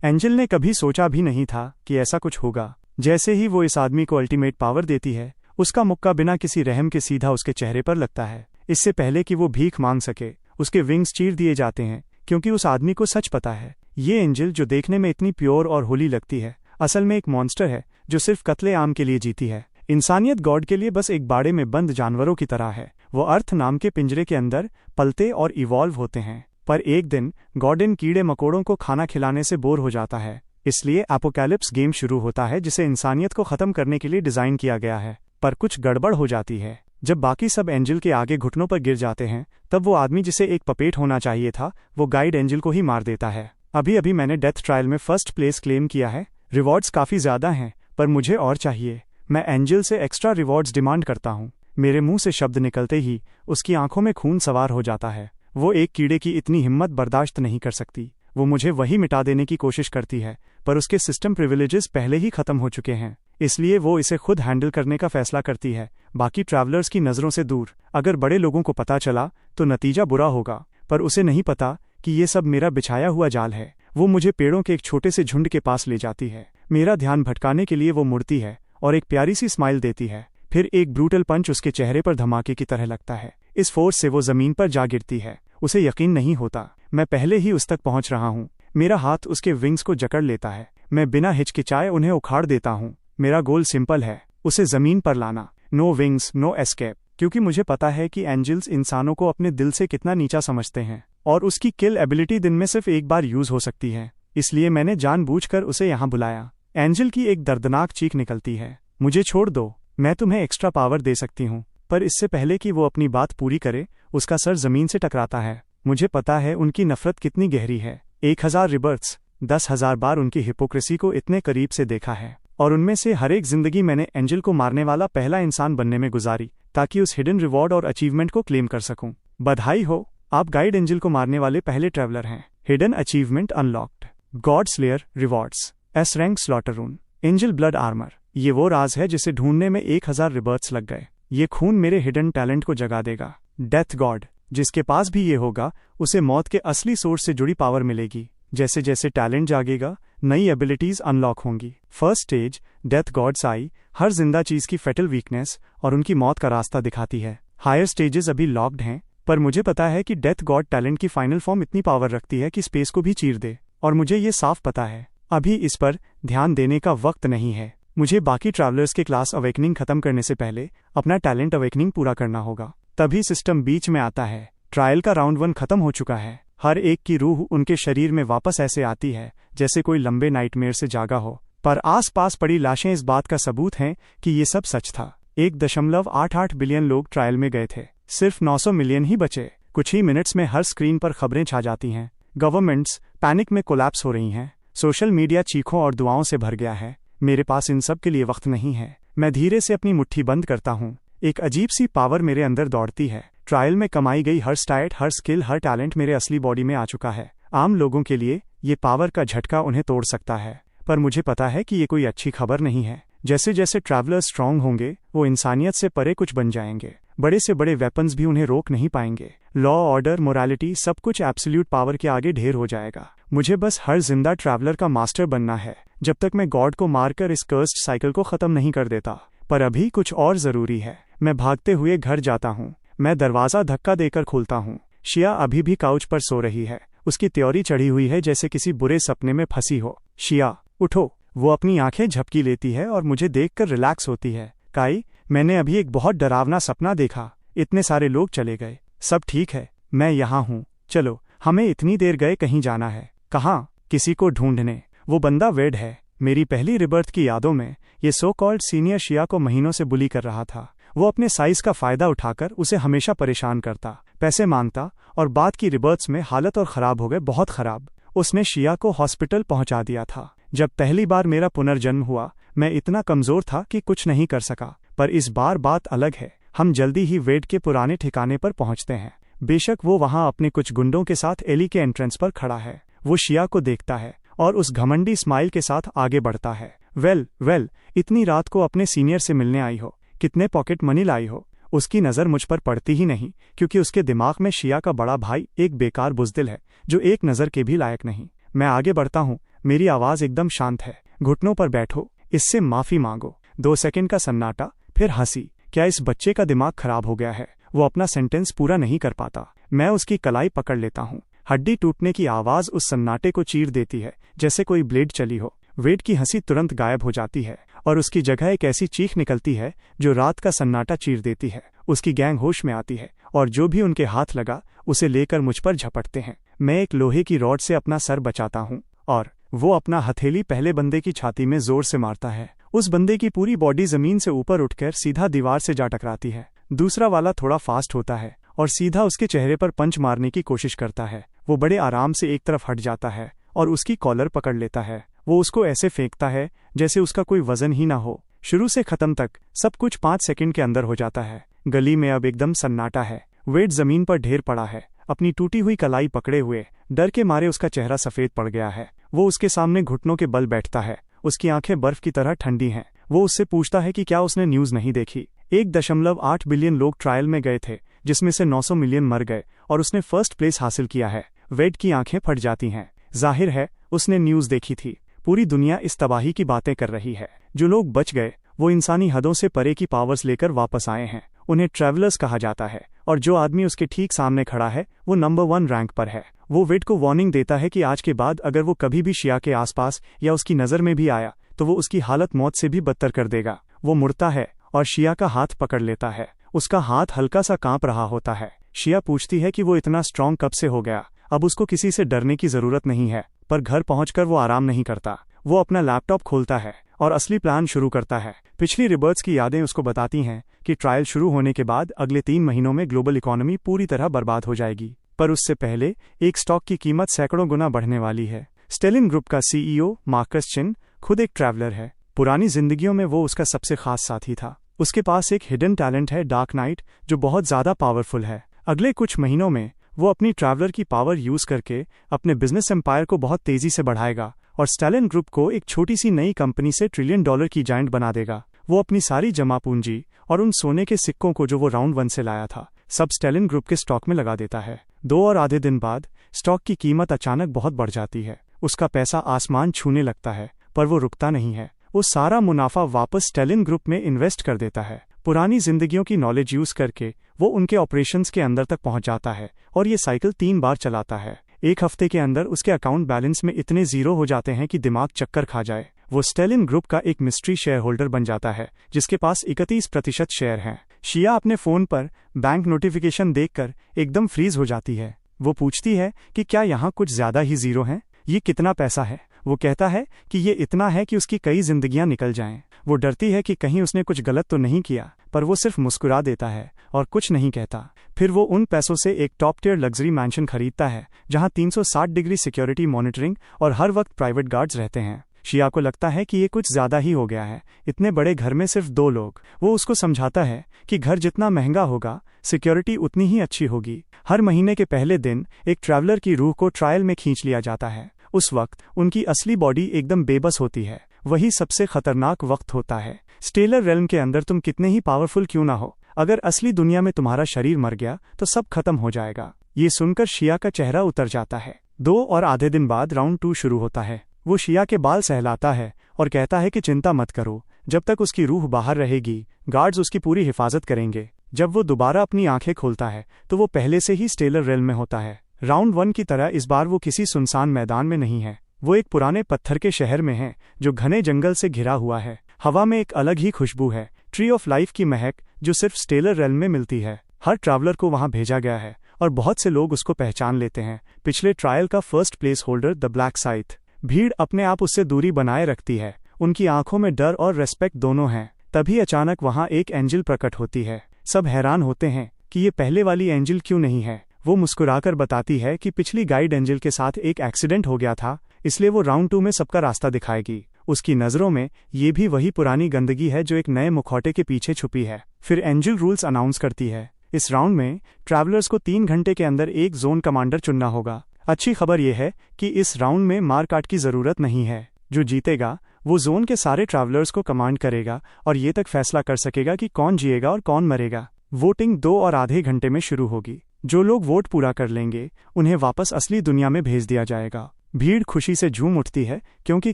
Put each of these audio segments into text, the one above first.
Angel ने कभी सोचा भी नहीं था कि ऐसा कुछ होगा। जैसे ही वो इस आदमी को अल्टीमेट पावर देती है, उसका मुक्का बिना किसी रहम के सीधा उसके चेहरे पर लगता है। इससे पहले कि वो भीख मांग सके, उसके विंग्स चीर दिए जाते हैं, क्योंकि उस आदमी को सच पता है ये एंजल जो देखने में इतनी प्योर और होली लगती है, असल में एक मॉन्स्टर है जो सिर्फ कत्ले आम के लिए जीती है। इंसानियत गॉड के लिए बस एक बाड़े में बंद जानवरों की तरह है। वो अर्थ नाम के पिंजरे के अंदर पलते और इवॉल्व होते हैं, पर एक दिन गॉड इन कीड़े मकोड़ों को खाना खिलाने से बोर हो जाता है। इसलिए एपोकैलिप्स गेम शुरू होता है, जिसे इंसानियत को खत्म करने के लिए डिजाइन किया गया है। पर कुछ गड़बड़ हो जाती है। जब बाकी सब एंजल के आगे घुटनों पर गिर जाते हैं, तब वो आदमी जिसे एक पपेट होना चाहिए था, वो गाइड एंजल को ही मार देता है। अभी अभी मैंने डेथ ट्रायल में फर्स्ट प्लेस क्लेम किया है। रिवॉर्ड्स काफी ज्यादा हैं, पर मुझे और चाहिए। मैं एंजल से एक्स्ट्रा रिवॉर्ड्स डिमांड करता हूँ। मेरे मुंह से शब्द निकलते ही उसकी आंखों में खून सवार हो जाता है। वो एक कीड़े की इतनी हिम्मत बर्दाश्त नहीं कर सकती। वो मुझे वही मिटा देने की कोशिश करती है, पर उसके सिस्टम प्रिविलेजेस पहले ही खत्म हो चुके हैं। इसलिए वो इसे खुद हैंडल करने का फैसला करती है, बाकी ट्रैवलर्स की नजरों से दूर। अगर बड़े लोगों को पता चला तो नतीजा बुरा होगा, पर उसे नहीं पता कि ये सब मेरा बिछाया हुआ जाल है। वो मुझे पेड़ों के एक छोटे से झुंड के पास ले जाती है। मेरा ध्यान भटकाने के लिए वो मुड़ती है और एक प्यारी सी स्माइल देती है। फिर एक ब्रूटल पंच उसके चेहरे पर धमाके की तरह लगता है। इस फोर्स से वो जमीन पर जा गिरती है। उसे यकीन नहीं होता, मैं पहले ही उस तक पहुंच रहा हूं। मेरा हाथ उसके विंग्स को जकड़ लेता है। मैं बिना हिचकिचाए उन्हें उखाड़ देता हूं। मेरा गोल सिंपल है, उसे जमीन पर लाना। No wings, no escape. क्योंकि मुझे पता है कि एंजल्स इंसानों को अपने दिल से कितना नीचा समझते हैं, और उसकी किल एबिलिटी दिन में सिर्फ एक बार यूज हो सकती है। इसलिए मैंने जानबूझकर उसे यहाँ बुलाया। एंजल की एक दर्दनाक चीख निकलती है, मुझे छोड़ दो, मैं तुम्हें एक्स्ट्रा पावर दे सकती हूँ। पर इससे पहले कि वो अपनी बात पूरी करे, उसका सर जमीन से टकराता है। मुझे पता है उनकी नफरत कितनी गहरी है। 1000 रिबर्थ्स, 10,000 बार उनकी हिपोक्रेसी को इतने करीब से देखा है, और उनमें से हर एक जिंदगी मैंने एंजल को मारने वाला पहला इंसान बनने में गुजारी, ताकि उस हिडन रिवॉर्ड और अचीवमेंट को क्लेम कर सकूं। बधाई हो, आप गाइड एंजल को मारने वाले पहले ट्रैवलर हैं। Hidden achievement unlocked. God slayer rewards, S rank slaughter rune, angel blood armour. ये वो राज है जिसे ढूंढने में 1000 रिबर्थ्स लग गए। ये खून मेरे हिडन टैलेंट को जगा देगा। डेथ गॉड, जिसके पास भी ये होगा, उसे मौत के असली सोर्स से जुड़ी पावर मिलेगी। जैसे जैसे टैलेंट जागेगा, नई एबिलिटीज अनलॉक होंगी। फर्स्ट स्टेज, डेथ गॉड्स आई, हर जिंदा चीज की फेटल वीकनेस और उनकी मौत का रास्ता दिखाती है। हायर स्टेजेस अभी लॉक्ड हैं, पर मुझे पता है कि डेथ गॉड टैलेंट की फाइनल फॉर्म इतनी पावर रखती है कि स्पेस को भी चीर दे, और मुझे ये साफ पता है अभी इस पर ध्यान देने का वक्त नहीं है। मुझे बाकी ट्रैवलर्स के क्लास अवेकनिंग खत्म करने से पहले अपना टैलेंट अवेकनिंग पूरा करना होगा। तभी सिस्टम बीच में आता है। ट्रायल का राउंड 1 खत्म हो चुका है। हर एक की रूह उनके शरीर में वापस ऐसे आती है जैसे कोई लंबे नाइटमेयर से जागा हो, पर आसपास पड़ी लाशें इस बात का सबूत हैं कि ये सब सच था। 1.88 बिलियन लोग ट्रायल में गए थे, सिर्फ 900 मिलियन ही बचे। कुछ ही मिनट्स में हर स्क्रीन पर खबरें छा जाती हैं। गवर्नमेंट्स पैनिक में कोलैप्स हो रही हैं। सोशल मीडिया चीखों और दुआओं से भर गया है। मेरे पास इन सब के लिए वक्त नहीं है। मैं धीरे से अपनी मुट्ठी बंद करता हूँ। एक अजीब सी पावर मेरे अंदर दौड़ती है। ट्रायल में कमाई गई हर स्टैट, हर स्किल, हर टैलेंट मेरे असली बॉडी में आ चुका है। आम लोगों के लिए ये पावर का झटका उन्हें तोड़ सकता है, पर मुझे पता है कि ये कोई अच्छी खबर नहीं है। जैसे जैसे ट्रैवलर्स स्ट्रांग होंगे, वो इंसानियत से परे कुछ बन जाएंगे। बड़े से बड़े वेपन्स भी उन्हें रोक नहीं पाएंगे। लॉ, ऑर्डर, मोरालिटी, सब कुछ एब्सोल्यूट पावर के आगे ढेर हो जाएगा। मुझे बस हर जिंदा ट्रैवलर का मास्टर बनना है, जब तक मैं गॉड को मारकर इस कर्स्ड साइकिल को खत्म नहीं कर देता। पर अभी कुछ और जरूरी है। मैं भागते हुए घर जाता हूँ। मैं दरवाजा धक्का देकर खोलता हूँ। शिया अभी भी काउच पर सो रही है। उसकी त्योरी चढ़ी हुई है जैसे किसी बुरे सपने में फंसी हो। शिया, उठो। वो अपनी आंखें झपकी लेती है और मुझे देखकर रिलैक्स होती है। काई, मैंने अभी एक बहुत डरावना सपना देखा। इतने सारे लोग चले गए। सब ठीक है, मैं यहाँ हूँ। चलो, हमें इतनी देर गए कहीं जाना है। कहाँ? किसी को ढूंढने। वो बंदा वेड है। मेरी पहली रिबर्थ की यादों में ये सो कॉल्ड सीनियर शिया को महीनों से बुली कर रहा था। वो अपने साइज का फायदा उठाकर उसे हमेशा परेशान करता, पैसे मांगता, और बाद की रिबर्थ्स में हालत और खराब हो गए, बहुत खराब। उसने शिया को हॉस्पिटल पहुंचा दिया था। जब पहली बार मेरा पुनर्जन्म हुआ, मैं इतना कमजोर था कि कुछ नहीं कर सका। पर इस बार बात अलग है। हम जल्दी ही वेड के पुराने ठिकाने पर पहुंचते हैं। बेशक वो वहां अपने कुछ गुंडों के साथ एली के एंट्रेंस पर खड़ा है। वो शिया को देखता है और उस घमंडी स्माइल के साथ आगे बढ़ता है। वेल, इतनी रात को अपने सीनियर से मिलने आई हो, कितने पॉकेट मनी लाई हो? उसकी नज़र मुझ पर पड़ती ही नहीं, क्योंकि उसके दिमाग में शिया का बड़ा भाई एक बेकार बुज़दिल है जो एक नज़र के भी लायक नहीं। मैं आगे बढ़ता हूँ, मेरी आवाज़ एकदम शांत है। घुटनों पर बैठो, इससे माफ़ी मांगो। 2 सेकंड का सन्नाटा, फिर हंसी। क्या इस बच्चे का दिमाग खराब हो गया है? वो अपना सेंटेंस पूरा नहीं कर पाता। मैं उसकी कलाई पकड़ लेता हूँ। हड्डी टूटने की आवाज़ उस सन्नाटे को चीर देती है, जैसे कोई ब्लेड चली हो। वेड की हंसी तुरंत गायब हो जाती है और उसकी जगह एक ऐसी चीख निकलती है जो रात का सन्नाटा चीर देती है। उसकी गैंग होश में आती है और जो भी उनके हाथ लगा उसे लेकर मुझ पर झपटते हैं। मैं एक लोहे की रॉड से अपना सर बचाता हूँ और वो अपना हथेली पहले बंदे की छाती में जोर से मारता है। उस बंदे की पूरी बॉडी जमीन से ऊपर उठकर सीधा दीवार से जा टकराती है। दूसरा वाला थोड़ा फास्ट होता है और सीधा उसके चेहरे पर पंच मारने की कोशिश करता है। वो बड़े आराम से एक तरफ हट जाता है और उसकी कॉलर पकड़ लेता है। वो उसको ऐसे फेंकता है जैसे उसका कोई वजन ही ना हो। शुरू से खत्म तक सब कुछ 5 सेकंड के अंदर हो जाता है। गली में अब एकदम सन्नाटा है। वेड जमीन पर ढेर पड़ा है, अपनी टूटी हुई कलाई पकड़े हुए। डर के मारे उसका चेहरा सफेद पड़ गया है। वो उसके सामने घुटनों के बल बैठता है। उसकी आंखें बर्फ की तरह ठंडी हैं। वो उससे पूछता है कि क्या उसने न्यूज़ नहीं देखी। 1.8 बिलियन लोग ट्रायल में गए थे, जिसमें से 900 मिलियन मर गए और उसने फर्स्ट प्लेस हासिल किया है। वेड की आंखें फट जाती हैं। जाहिर है उसने न्यूज़ देखी थी। पूरी दुनिया इस तबाही की बातें कर रही है। जो लोग बच गए वो इंसानी हदों से परे की पावर्स लेकर वापस आए हैं। उन्हें ट्रैवलर्स कहा जाता है और जो आदमी उसके ठीक सामने खड़ा है वो नंबर 1 रैंक पर है। वो वेड को वार्निंग देता है कि आज के बाद अगर वो कभी भी शिया के आसपास या उसकी नज़र में भी आया तो वो उसकी हालत मौत से भी बदतर कर देगा। वो मुड़ता है और शिया का हाथ पकड़ लेता है। उसका हाथ हल्का सा कांप रहा होता है। शिया पूछती है कि वो इतना स्ट्रांग कब से हो गया। अब उसको किसी से डरने की जरूरत नहीं है, पर घर पहुंचकर वो आराम नहीं करता। वो अपना लैपटॉप खोलता है और असली प्लान शुरू करता है। पिछली रिबर्ट्स की यादें उसको बताती हैं कि ट्रायल शुरू होने के बाद अगले 3 महीनों में ग्लोबल इकोनॉमी पूरी तरह बर्बाद हो जाएगी, पर उससे पहले एक स्टॉक की कीमत सैकड़ों गुना बढ़ने वाली है। स्टेलिन ग्रुप का CEO मार्कस चिन खुद एक ट्रैवलर है। पुरानी जिंदगियों में वो उसका सबसे खास साथी था। उसके पास एक हिडन टैलेंट है, डार्क नाइट, जो बहुत ज्यादा पावरफुल है। अगले कुछ महीनों में वो अपनी ट्रैवलर की पावर यूज करके अपने बिजनेस एम्पायर को बहुत तेजी से बढ़ाएगा और स्टेलिन ग्रुप को एक छोटी सी नई कंपनी से $1 ट्रिलियन की जायंट बना देगा। वो अपनी सारी जमा पूंजी और उन सोने के सिक्कों को जो वो राउंड 1 से लाया था, सब स्टेलिन ग्रुप के स्टॉक में लगा देता है। 2 और आधे दिन बाद स्टॉक की कीमत अचानक बहुत बढ़ जाती है। उसका पैसा आसमान छूने लगता है, पर वो रुकता नहीं है। वो सारा मुनाफा वापस स्टेलिन ग्रुप में इन्वेस्ट कर देता है। पुरानी जिंदगियों की नॉलेज यूज करके वो उनके ऑपरेशंस के अंदर तक पहुंच जाता है और ये साइकिल 3 बार चलाता है। एक हफ्ते के अंदर उसके अकाउंट बैलेंस में इतने जीरो हो जाते हैं कि दिमाग चक्कर खा जाए। वो स्टेलिन ग्रुप का एक मिस्ट्री शेयर होल्डर बन जाता है जिसके पास 31% शेयर हैं। शिया अपने फोन पर बैंक नोटिफिकेशन देखकर एकदम फ्रीज हो जाती है। वो पूछती है कि क्या यहाँ कुछ ज्यादा ही जीरो हैं? ये कितना पैसा है? वो कहता है कि ये इतना है कि उसकी कई जिंदगियां निकल जाएं। वो डरती है कि कहीं उसने कुछ गलत तो नहीं किया, पर वो सिर्फ मुस्कुरा देता है और कुछ नहीं कहता। फिर वो उन पैसों से एक टॉप टियर लग्जरी मैंशन खरीदता है जहां 360 डिग्री सिक्योरिटी मॉनिटरिंग और हर वक्त प्राइवेट गार्ड्स रहते हैं। शिया को लगता है कि ये कुछ ज्यादा ही हो गया है, इतने बड़े घर में सिर्फ 2 लोग। वो उसको समझाता है कि घर जितना महंगा होगा सिक्योरिटी उतनी ही अच्छी होगी। हर महीने के पहले दिन एक ट्रैवलर की रूह को ट्रायल में खींच लिया जाता है। उस वक्त उनकी असली बॉडी एकदम बेबस होती है। वही सबसे खतरनाक वक्त होता है। स्टेलर रेल्म के अंदर तुम कितने ही पावरफुल क्यों ना हो, अगर असली दुनिया में तुम्हारा शरीर मर गया तो सब खत्म हो जाएगा। ये सुनकर शिया का चेहरा उतर जाता है। 2 और आधे दिन बाद राउंड 2 शुरू होता है। वो शिया के बाल सहलाता है और कहता है कि चिंता मत करो, जब तक उसकी रूह बाहर रहेगी गार्ड्स उसकी पूरी हिफाजत करेंगे। जब वो दोबारा अपनी आंखें खोलता है तो वो पहले से ही स्टेलर रेल्म में होता है। राउंड 1 की तरह इस बार वो किसी सुनसान मैदान में नहीं है। वो एक पुराने पत्थर के शहर में है जो घने जंगल से घिरा हुआ है। हवा में एक अलग ही खुशबू है, ट्री ऑफ लाइफ की महक जो सिर्फ स्टेलर रेल्म में मिलती है। हर ट्रैवलर को वहां भेजा गया है और बहुत से लोग उसको पहचान लेते हैं। पिछले ट्रायल का first place holder the black scythe. भीड़ अपने आप उससे दूरी बनाए रखती है। उनकी आंखों में डर और रेस्पेक्ट दोनों हैं। तभी अचानक वहां एक एंजल प्रकट होती है। सब हैरान होते हैं कि ये पहले वाली एंजल क्यों नहीं है। वो मुस्कुराकर बताती है कि पिछली गाइड एंजल के साथ एक एक्सीडेंट हो गया था, इसलिए वो राउंड 2 में सबका रास्ता दिखाएगी। उसकी नज़रों में ये भी वही पुरानी गंदगी है जो एक नए मुखौटे के पीछे छुपी है। फिर एंजल रूल्स अनाउंस करती है। इस राउंड में ट्रैवलर्स को 3 घंटे के अंदर एक जोन कमांडर चुनना होगा। अच्छी खबर यह है कि इस राउंड में मारकाट की जरूरत नहीं है। जो जीतेगा वो जोन के सारे ट्रैवलर्स को कमांड करेगा और ये तक फैसला कर सकेगा कि कौन जिएगा और कौन मरेगा। वोटिंग 2 और आधे घंटे में शुरू होगी। जो लोग वोट पूरा कर लेंगे उन्हें वापस असली दुनिया में भेज दिया जाएगा। भीड़ खुशी से झूम उठती है क्योंकि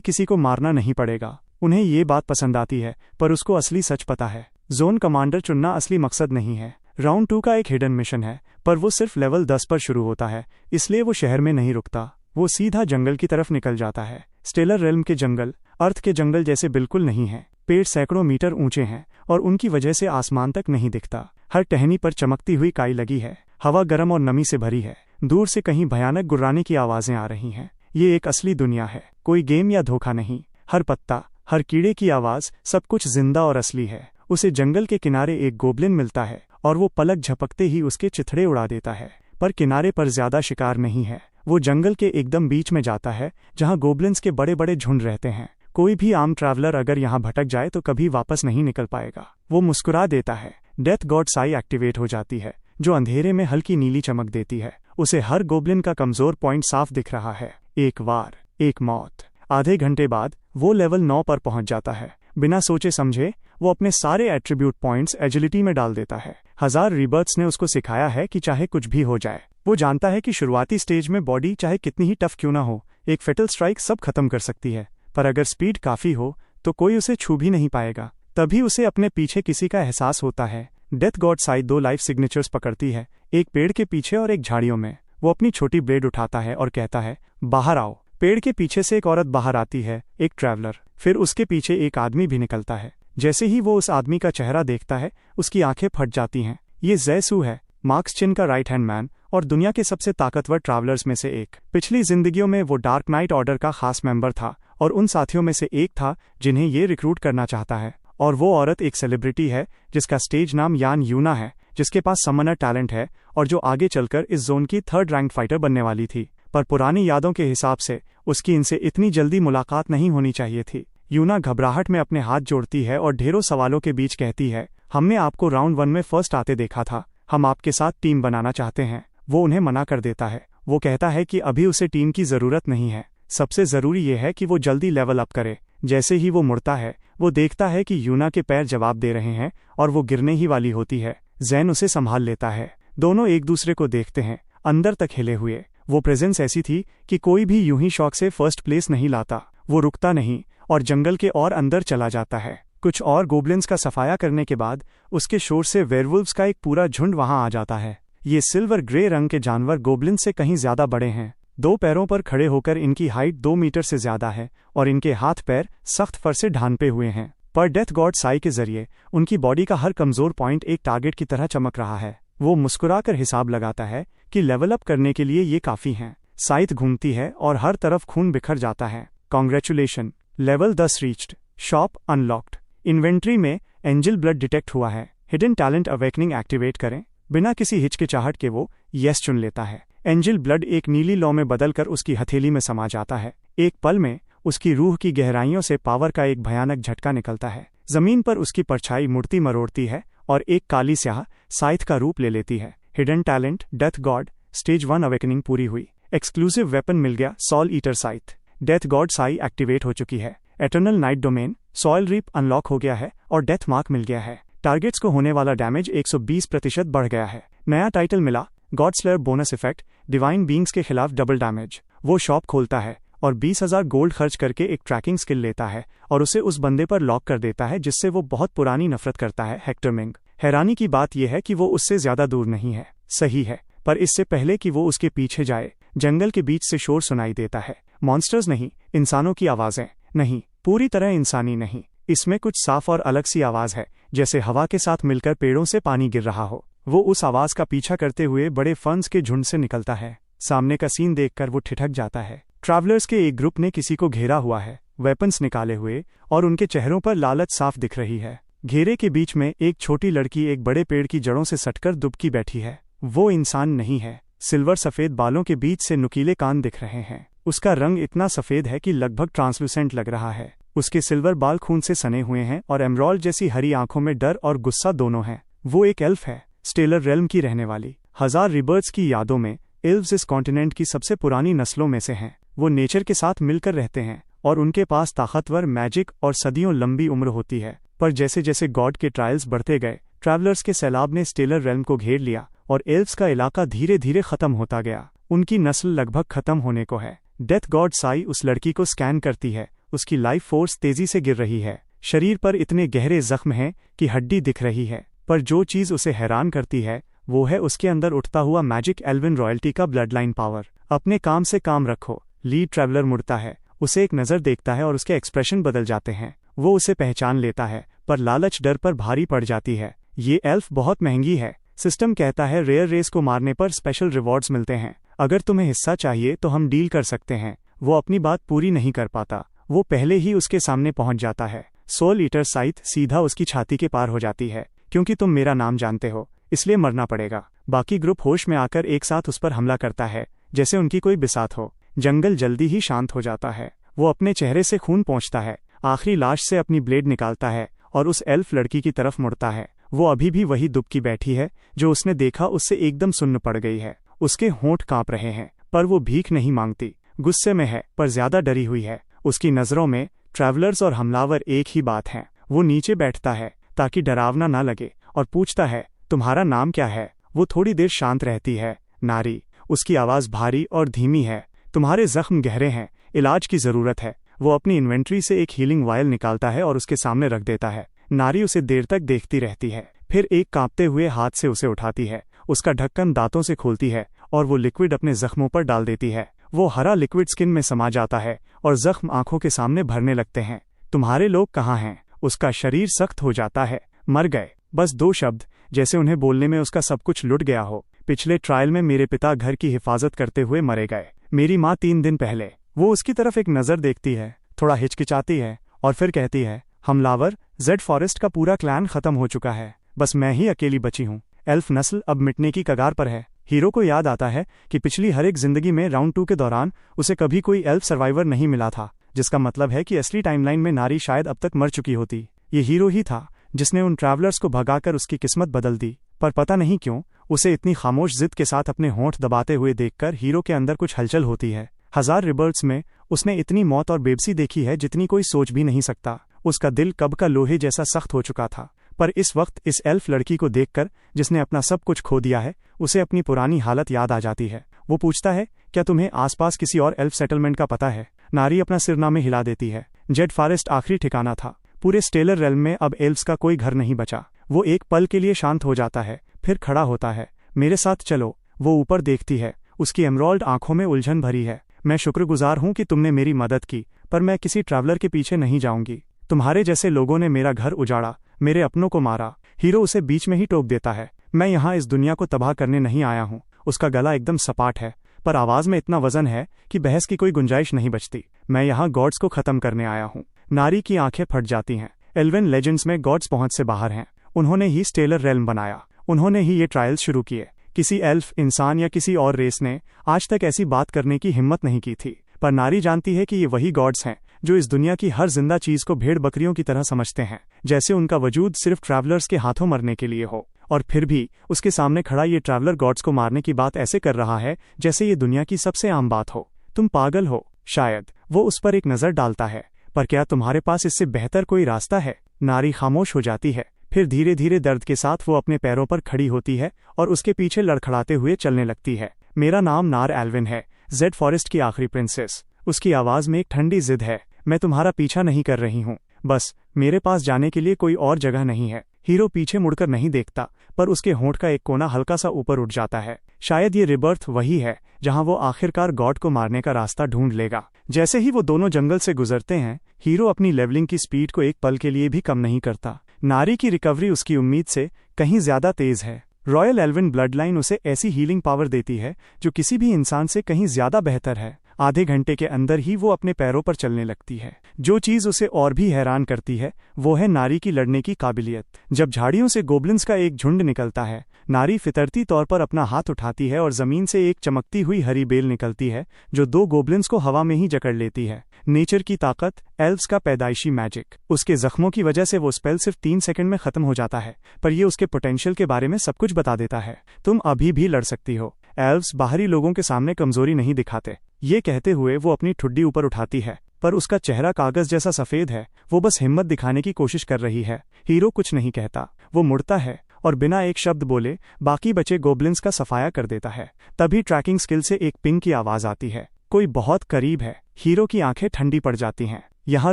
किसी को मारना नहीं पड़ेगा। उन्हें ये बात पसंद आती है, पर उसको असली सच पता है। जोन कमांडर चुनना असली मकसद नहीं है। राउंड 2 का एक हिडन मिशन है, पर वो सिर्फ लेवल 10 पर शुरू होता है, इसलिए वो शहर में नहीं रुकता। वो सीधा जंगल की तरफ निकल जाता है। स्टेलर रेल्म के जंगल अर्थ के जंगल जैसे बिल्कुल नहीं है। पेड़ सैकड़ों मीटर ऊंचे हैं और उनकी वजह से आसमान तक नहीं दिखता। हर टहनी पर चमकती हुई काई लगी है। हवा गर्म और नमी से भरी है। दूर से कहीं भयानक गुर्राने की आवाजें आ रही हैं। ये एक असली दुनिया है, कोई गेम या धोखा नहीं। हर पत्ता, हर कीड़े की आवाज, सब कुछ जिंदा और असली है। उसे जंगल के किनारे एक गोब्लिन मिलता है और वो पलक झपकते ही उसके चिथड़े उड़ा देता है। पर किनारे पर ज्यादा शिकार नहीं है। वो जंगल के एकदम बीच में जाता है जहां गोब्लिन्स के बड़े बड़े झुंड रहते हैं। कोई भी आम ट्रैवलर अगर यहाँ भटक जाए तो कभी वापस नहीं निकल पाएगा। वो मुस्कुरा देता है। डेथ गॉड साई एक्टिवेट हो जाती है, जो अंधेरे में हल्की नीली चमक देती है। उसे हर गोब्लिन का कमजोर पॉइंट साफ दिख रहा है। एक वार, एक मौत। आधे घंटे बाद वो लेवल 9 पर पहुंच जाता है। बिना सोचे समझे वो अपने सारे एट्रीब्यूट पॉइंट्स एजिलिटी में डाल देता है। 1000 रीबर्थ्स ने उसको सिखाया है कि चाहे कुछ भी हो जाए, वो जानता है कि शुरुआती स्टेज में बॉडी चाहे कितनी ही टफ क्यों ना हो, एक फेटल स्ट्राइक सब खत्म कर सकती है। पर अगर स्पीड काफी हो तो कोई उसे छू भी नहीं पाएगा। तभी उसे अपने पीछे किसी का एहसास होता है। Death god Sai 2 life signatures पकड़ती है, एक पेड़ के पीछे और एक झाड़ियों में। वो अपनी छोटी ब्लेड उठाता है और कहता है, बाहर आओ। पेड़ के पीछे से एक औरत बाहर आती है, एक ट्रैवलर। फिर उसके पीछे एक आदमी भी निकलता है। जैसे ही वो उस आदमी का चेहरा देखता है, उसकी आंखें फट जाती हैं। ये जैसू है, मार्क्स चिन का राइट हैंड मैन और दुनिया के सबसे ताकतवर ट्रैवलर्स में से एक। पिछली जिंदगियों में वो डार्क नाइट ऑर्डर का खास मेंबर था और उन साथियों में से एक था जिन्हें ये रिक्रूट करना चाहता है। और वो औरत एक सेलिब्रिटी है जिसका स्टेज नाम यान यूना है, जिसके पास समनर टैलेंट है और जो आगे चलकर इस जोन की 3rd रैंक फाइटर बनने वाली थी। पर पुरानी यादों के हिसाब से उसकी इनसे इतनी जल्दी मुलाकात नहीं होनी चाहिए थी। यूना घबराहट में अपने हाथ जोड़ती है और ढेरों सवालों के बीच कहती है, हमने आपको राउंड 1 में फर्स्ट आते देखा था, हम आपके साथ टीम बनाना चाहते हैं। वो उन्हें मना कर देता है। वो कहता है कि अभी उसे टीम की जरूरत नहीं है, सबसे जरूरी ये है कि वो जल्दी लेवल अप करे। जैसे ही वो मुड़ता है, वो देखता है कि यूना के पैर जवाब दे रहे हैं और वो गिरने ही वाली होती है। जैन उसे संभाल लेता है। दोनों एक दूसरे को देखते हैं, अंदर तक हिले हुए। वो प्रेजेंस ऐसी थी कि कोई भी यूं ही शौक से फर्स्ट प्लेस नहीं लाता। वो रुकता नहीं और जंगल के और अंदर चला जाता है। कुछ और गोब्लिन्स का सफाया करने के बाद उसके शोर से वेयरवुल्व्स का एक पूरा झुंड वहां आ जाता है। ये सिल्वर ग्रे रंग के जानवर गोब्लिन से कहीं ज्यादा बड़े हैं। 2 पैरों पर खड़े होकर इनकी हाइट 2 मीटर से ज्यादा है और इनके हाथ पैर सख्त फर से ढांपे हुए हैं। पर डेथ गॉड साई के जरिए उनकी बॉडी का हर कमजोर पॉइंट एक टारगेट की तरह चमक रहा है। वो मुस्कुराकर हिसाब लगाता है कि लेवल अप करने के लिए ये काफी हैं। साइथ घूमती है और हर तरफ खून बिखर जाता है। Congratulation, level 10 reached. Shop unlocked. Inventory में एंजल ब्लड डिटेक्ट हुआ है। हिडन टैलेंट अवेकनिंग एक्टिवेट करें। बिना किसी हिचकिचाहट के वो यस चुन लेता है। एंजल ब्लड एक नीली लौ में बदलकर उसकी हथेली में समा जाता है। एक पल में उसकी रूह की गहराइयों से पावर का एक भयानक झटका निकलता है। जमीन पर उसकी परछाई मुड़ती मरोड़ती है और एक काली स्याह साइथ का रूप ले लेती है। Hidden talent death god stage 1 awakening पूरी हुई। एक्सक्लूसिव वेपन मिल गया, soul eater scythe. Death god scythe activate हो चुकी है। Eternal night domain soul reap unlock हो गया है और डेथ मार्क मिल गया है। टारगेट्स को होने वाला डैमेज 120% बढ़ गया है। नया टाइटल मिला, God slayer bonus effect, divine beings के खिलाफ डबल डैमेज। वो शॉप खोलता है और 20,000 गोल्ड खर्च करके एक ट्रैकिंग स्किल लेता है और उसे उस बंदे पर लॉक कर देता है जिससे वो बहुत पुरानी नफरत करता है, हेक्टर मिंग। हैरानी की बात यह है कि वो उससे ज्यादा दूर नहीं है। सही है, पर इससे पहले कि वो उसके पीछे जाए, जंगल के बीच से शोर सुनाई देता है। मॉन्स्टर्स नहीं, इंसानों की आवाजें। नहीं, पूरी तरह इंसानी नहीं। इसमें कुछ साफ और अलग सी आवाज है, जैसे हवा के साथ मिलकर पेड़ों से पानी गिर रहा हो। वो उस आवाज का पीछा करते हुए बड़े फंस के झुंड से निकलता है। सामने का सीन देखकर वो ठिठक जाता है। ट्रैवलर्स के एक ग्रुप ने किसी को घेरा हुआ है, वेपन्स निकाले हुए, और उनके चेहरों पर लालच साफ दिख रही है। घेरे के बीच में एक छोटी लड़की एक बड़े पेड़ की जड़ों से सटकर दुबकी बैठी है। वो इंसान नहीं है। सिल्वर सफेद बालों के बीच से नुकीले कान दिख रहे हैं। उसका रंग इतना सफेद है कि लगभग ट्रांसलूसेंट लग रहा है। उसके सिल्वर बाल खून से सने हुए हैं और एमरॉल्ड जैसी हरी आंखों में डर और गुस्सा दोनों हैं। वो एक एल्फ है, स्टेलर रेल्म की रहने वाली। 1000 रिबर्थ्स की यादों में एल्व्स इस कॉन्टिनेंट की सबसे पुरानी नस्लों में से हैं। वो नेचर के साथ मिलकर रहते हैं और उनके पास ताकतवर मैजिक और सदियों लंबी उम्र होती है। पर जैसे जैसे गॉड के ट्रायल्स बढ़ते गए, ट्रैवलर्स के सैलाब ने स्टेलर रेल्म को घेर लिया और एल्व्स का इलाका धीरे धीरे खत्म होता गया। उनकी नस्ल लगभग खत्म होने को है। डेथ गॉड साई उस लड़की को स्कैन करती है। उसकी लाइफ फोर्स तेजी से गिर रही है। शरीर पर इतने गहरे जख्म हैं कि हड्डी दिख रही है। पर जो चीज उसे हैरान करती है वो है उसके अंदर उठता हुआ मैजिक एल्विन रॉयल्टी का ब्लडलाइन पावर। अपने काम से काम रखो। लीड ट्रैवलर मुड़ता है, उसे एक नज़र देखता है और उसके एक्सप्रेशन बदल जाते हैं। वो उसे पहचान लेता है, पर लालच डर पर भारी पड़ जाती है। ये एल्फ बहुत महंगी है। सिस्टम कहता है रेयर रेस को मारने पर स्पेशल रिवॉर्ड्स मिलते हैं। अगर तुम्हें हिस्सा चाहिए तो हम डील कर सकते हैं। वो अपनी बात पूरी नहीं कर पाता, वो पहले ही उसके सामने पहुंच जाता है। सोल ईटर साइथ सीधा उसकी छाती के पार हो जाती है। क्योंकि तुम मेरा नाम जानते हो इसलिए मरना पड़ेगा। बाकी ग्रुप होश में आकर एक साथ उस पर हमला करता है जैसे उनकी कोई बिसात हो। जंगल जल्दी ही शांत हो जाता है। वो अपने चेहरे से खून पोंछता है, आखिरी लाश से अपनी ब्लेड निकालता है और उस एल्फ लड़की की तरफ मुड़ता है। वो अभी भी वही दुबकी बैठी है जो उसने देखा, उससे एकदम सुन्न पड़ गई है। उसके होंठ कांप रहे हैं, पर वो भीख नहीं मांगती। गुस्से में है पर ज्यादा डरी हुई है। उसकी नजरों में ट्रैवलर्स और हमलावर एक ही बात है। वो नीचे बैठता है ताकि डरावना ना लगे और पूछता है तुम्हारा नाम क्या है। वो थोड़ी देर शांत रहती है। नारी। उसकी आवाज भारी और धीमी है। तुम्हारे जख्म गहरे हैं, इलाज की जरूरत है। वो अपनी इन्वेंट्री से एक हीलिंग वायल निकालता है और उसके सामने रख देता है। नारी उसे देर तक देखती रहती है, फिर एक कांपते हुए हाथ से उसे उठाती है। उसका ढक्कन दांतों से खोलती है और वो लिक्विड अपने जख्मों पर डाल देती है। वो हरा लिक्विड स्किन में समा जाता है और जख्म आंखों के सामने भरने लगते हैं। तुम्हारे लोग कहाँ हैं? उसका शरीर सख्त हो जाता है। मर गए। बस 2 शब्द, जैसे उन्हें बोलने में उसका सब कुछ लुट गया हो। पिछले ट्रायल में मेरे पिता घर की हिफाजत करते हुए मरे गए। मेरी माँ 3 दिन पहले। वो उसकी तरफ एक नज़र देखती है, थोड़ा हिचकिचाती है और फिर कहती है हमलावर, जेड फॉरेस्ट का पूरा क्लैन खत्म हो चुका है, बस मैं ही अकेली बची हूँ। एल्फ नस्ल अब मिटने की कगार पर है। हीरो को याद आता है कि पिछली हर एक जिंदगी में राउंड 2 के दौरान उसे कभी कोई एल्फ सर्वाइवर नहीं मिला था, जिसका मतलब है कि असली टाइमलाइन में नारी शायद अब तक मर चुकी होती। ये हीरो ही था जिसने उन ट्रैवलर्स को भगाकर उसकी किस्मत बदल दी। पर पता नहीं क्यों उसे इतनी खामोश जिद के साथ अपने होंठ दबाते हुए देखकर हीरो के अंदर कुछ हलचल होती है। 1000 रिबर्थ्स में उसने इतनी मौत और बेबसी देखी है जितनी कोई सोच भी नहीं सकता। उसका दिल कब का लोहे जैसा सख्त हो चुका था। पर इस वक्त इस एल्फ लड़की को देखकर, जिसने अपना सब कुछ खो दिया है, उसे अपनी पुरानी हालत याद आ जाती है। वो पूछता है क्या तुम्हें आसपास किसी और एल्फ सेटलमेंट का पता है? नारी अपना सिरनामे हिला देती है। जेड फॉरेस्ट आखिरी ठिकाना था। पूरे स्टेलर रेल्म में अब एल्फ्स का कोई घर नहीं बचा। वो एक पल के लिए शांत हो जाता है, फिर खड़ा होता है। मेरे साथ चलो। वो ऊपर देखती है, उसकी एमराल्ड आंखों में उलझन भरी है। मैं शुक्रगुजार हूं कि तुमने मेरी मदद की, पर मैं किसी ट्रैवलर के पीछे नहीं जाऊंगी। तुम्हारे जैसे लोगों ने मेरा घर उजाड़ा, मेरे अपनों को मारा। हीरो उसे बीच में ही टोक देता है। मैं यहाँ इस दुनिया को तबाह करने नहीं आया हूँ। उसका गला एकदम सपाट है, पर आवाज में इतना वजन है कि बहस की कोई गुंजाइश नहीं बचती। मैं यहाँ गॉड्स को खत्म करने आया हूँ। नारी की आंखें फट जाती हैं। एल्वेन लेजेंड्स में गॉड्स पहुंच से बाहर हैं। उन्होंने ही स्टेलर रेल्म बनाया, उन्होंने ही ये ट्रायल्स शुरू किए। किसी एल्फ, इंसान या किसी और रेस ने आज तक ऐसी बात करने की हिम्मत नहीं की थी। पर नारी जानती है कि ये वही गॉड्स हैं जो इस दुनिया की हर जिंदा चीज को भेड़ बकरियों की तरह समझते हैं, जैसे उनका वजूद सिर्फ ट्रैवलर्स के हाथों मरने के लिए हो। और फिर भी उसके सामने खड़ा ये ट्रैवलर गॉड्स को मारने की बात ऐसे कर रहा है जैसे ये दुनिया की सबसे आम बात हो। तुम पागल हो शायद। वो उस पर एक नजर डालता है, पर क्या तुम्हारे पास इससे बेहतर कोई रास्ता है? नारी खामोश हो जाती है, फिर धीरे धीरे दर्द के साथ वो अपने पैरों पर खड़ी होती है और उसके पीछे लड़खड़ाते हुए चलने लगती है। मेरा नाम नार एल्विन है, जेड फॉरेस्ट की आखिरी प्रिंसेस। उसकी आवाज में एक ठंडी जिद है। मैं तुम्हारा पीछा नहीं कर रही हूँ, बस मेरे पास जाने के लिए कोई और जगह नहीं है। हीरो पीछे मुड़कर नहीं देखता, पर उसके होंठ का एक कोना हल्का सा ऊपर उठ जाता है। शायद ये रिबर्थ वही है जहां वो आखिरकार गॉड को मारने का रास्ता ढूंढ लेगा। जैसे ही वो दोनों जंगल से गुजरते हैं, हीरो अपनी लेवलिंग की स्पीड को एक पल के लिए भी कम नहीं करता। नारी की रिकवरी उसकी उम्मीद से कहीं ज्यादा तेज है। रॉयल एल्विन ब्लडलाइन उसे ऐसी हीलिंग पावर देती है जो किसी भी इंसान से कहीं ज्यादा बेहतर है। आधे घंटे के अंदर ही वो अपने पैरों पर चलने लगती है। जो चीज उसे और भी हैरान करती है वो है नारी की लड़ने की काबिलियत। जब झाड़ियों से गोब्लिन्स का एक झुंड निकलता है, नारी फितरती तौर पर अपना हाथ उठाती है और जमीन से एक चमकती हुई हरी बेल निकलती है जो 2 गोब्लिन्स को हवा में ही जकड़ लेती है। नेचर की ताकत, एल्व्स का पैदाइशी मैजिक। उसके जख्मों की वजह से वो स्पेल सिर्फ 3 सेकंड में खत्म हो जाता है, पर ये उसके पोटेंशियल के बारे में सब कुछ बता देता है। तुम अभी भी लड़ सकती हो। एल्व्स बाहरी लोगों के सामने कमजोरी नहीं दिखाते। ये कहते हुए वो अपनी ठुड्डी ऊपर उठाती है, पर उसका चेहरा कागज जैसा सफेद है। वो बस हिम्मत दिखाने की कोशिश कर रही है। हीरो कुछ नहीं कहता। वो मुड़ता है और बिना एक शब्द बोले बाकी बचे गोब्लिन्स का सफाया कर देता है। तभी ट्रैकिंग स्किल से एक पिंग की आवाज आती है। कोई बहुत करीब है। हीरो की आंखें ठंडी पड़ जाती हैं। यहाँ